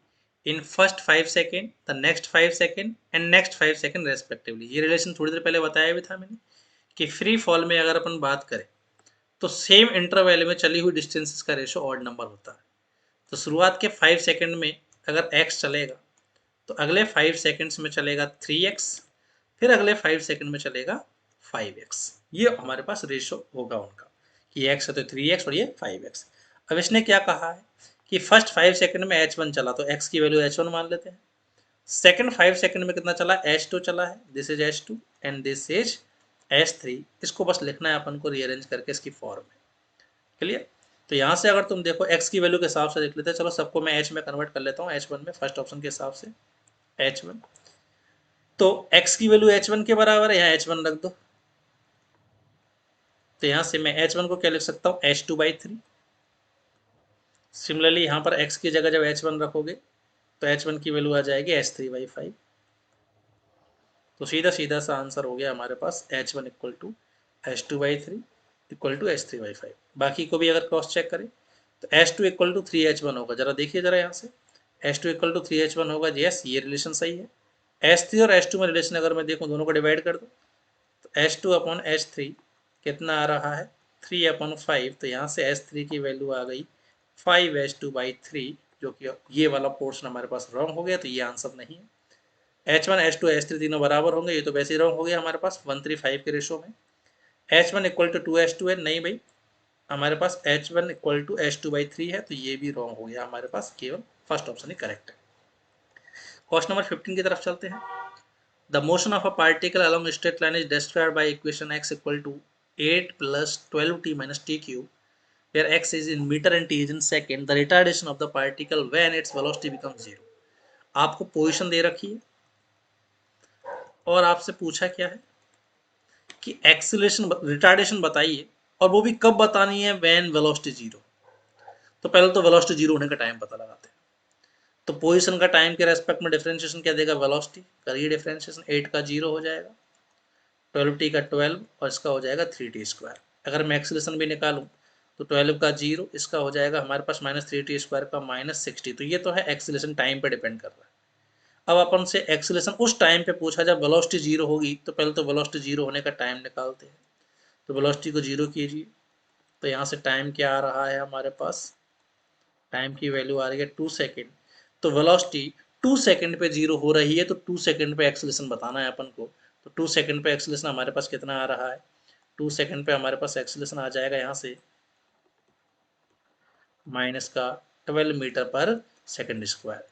in first 5 second, the next 5 second and next 5 second respectively. ये relation थोड़ी देर पहले बताया भी था मैंने कि फ्री फॉल में अगर अपन बात करें तो सेम इंटरवल में चली हुई डिस्टेंसेस का रेशो ऑड नंबर होता है। तो शुरुआत के 5 सेकेंड में अगर x चलेगा तो अगले 5 सेकेंड्स में चलेगा 3x, फिर अगले 5 सेकंड में चलेगा 5x। ये हमारे पास रेशो होगा उनका कि x है तो 3x और ये 5x। अब इसने क्या कहा है कि फर्स्ट 5 सेकंड में h1 चला तो x की वैल्यू h1 मान लेते हैं, सेकंड 5 सेकंड में कितना चला, h2 चला है, this is h2 and this is h3। इसको बस लिखना है अपन को रीअरेंज करके इसकी फॉर्म में, क्लियर। तो यहाँ से अगर तुम देखो x की वैल्यू के हिसाब से देख लेते हैं, चलो सबको मैं h में कन्वर्ट कर लेता हूँ, h1 में, फर्स्ट ऑप्शन के हिसाब से h1, तो x की वैल्यू h1 के बराबर है, यहाँ h1 रख दो। तो यहाँ से मैं h1 को क्या लिख सकता हूँ, h2/3। सिमिलरली यहाँ पर x की जगह जब h1 रखोगे तो h1 की वैल्यू आ जाएगी h3/5। तो सीधा सीधा सा आंसर हो गया हमारे पास h1 equal to h2/3 equal to h3/5। बाकी को भी अगर क्रॉस चेक करें तो h2 इक्वल टू 3h1 होगा, जरा देखिए जरा यहाँ से, h2 इक्वल टू 3h1 होगा, यस ये रिलेशन सही है। h3 और h2 में रिलेशन अगर मैं देखूँ दोनों को डिवाइड कर दो तो h2 अपॉन h3 कितना आ रहा है, 3/5। तो यहाँ से h3 की वैल्यू आ गई 5h2/3, जो कि ये वाला पोर्शन हमारे पास रॉन्ग हो गया, तो ये आंसर नहीं है। h1 h2 h3 तीनों बराबर होंगे, ये तो वैसे ही रॉन्ग हो गया हमारे पास 1:3:5 के रेशो में। h1 इक्वल टू 2h2 है, नहीं भाई, हमारे पास h1 इक्वल टू h2/3 है, तो ये भी रॉन्ग हो गया हमारे पास, केवल फर्स्ट ऑप्शन ही करेक्ट है। क्वेश्चन नंबर 15 की तरफ चलते हैं। The motion of a particle along a straight line is described by equation x equal to 8 plus 12t minus t cube, where x is in meter and t is in second. The retardation of the particle when its velocity becomes 0. आपको position दे रखी है और आपसे पूछा क्या है कि acceleration retardation बताइए, और वो भी कब बतानी है, व्हेन वेलोसिटी 0। तो पहले तो वेलोसिटी 0 होने का टाइम पता लगाते हैं। तो पोजीशन का टाइम के रेस्पेक्ट में डिफरेंशिएशन क्या देगा, वेलोसिटी करिए डिफरेंशिएशन, 8 का 0 हो जाएगा, 12t का 12 और इसका हो जाएगा 3t²। अगर मैं एक्सीलरेशन भी निकालूं तो 12 का 0, इसका हो जाएगा हमारे पास -3t² का -60। तो ये तो है एक्सीलरेशन टाइम पे डिपेंड कर रहा है। अब अपन से एक्सीलरेशन उस टाइम पे पूछा जब वेलोसिटी 0 होगी, तो पहले तो वेलोसिटी 0 होने का टाइम निकालते हैं। तो वेलोसिटी को 0 कीजिए, तो यहाँ से टाइम क्या आ रहा है हमारे पास, टाइम की वैल्यू आ रही है 2 सेकेंड। तो वेलोसिटी 2 सेकेंड पे 0 हो रही है, तो 2 सेकेंड पे एक्सीलरेशन बताना है अपन को। तो 2 सेकेंड पे एक्सीलरेशन हमारे पास कितना आ रहा है, 2 सेकेंड पे हमारे पास एक्सीलरेशन आ जाएगा यहाँ से माइनस का 12 मीटर पर सेकेंड स्क्वायर।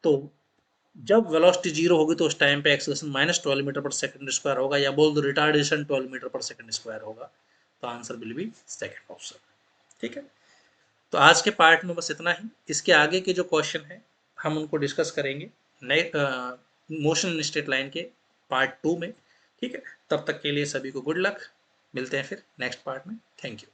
तो जब वेलोसिटी 0 होगी तो उस टाइम पे एक्सीलरेशन -12 मीटर पर सेकेंड स्क्वायर होगा, या बोल दो रिटार्डेशन 12 मीटर पर सेकेंड स्क्वायर होगा। तो answer will B second option. ठीक है, तो आज के पार्ट में बस इतना ही। इसके आगे के जो क्वेश्चन है हम उनको डिस्कस करेंगे नए मोशन स्ट्रेट लाइन के पार्ट 2 में। ठीक है, तब तक के लिए सभी को गुड लक, मिलते हैं फिर नेक्स्ट पार्ट में। Thank you.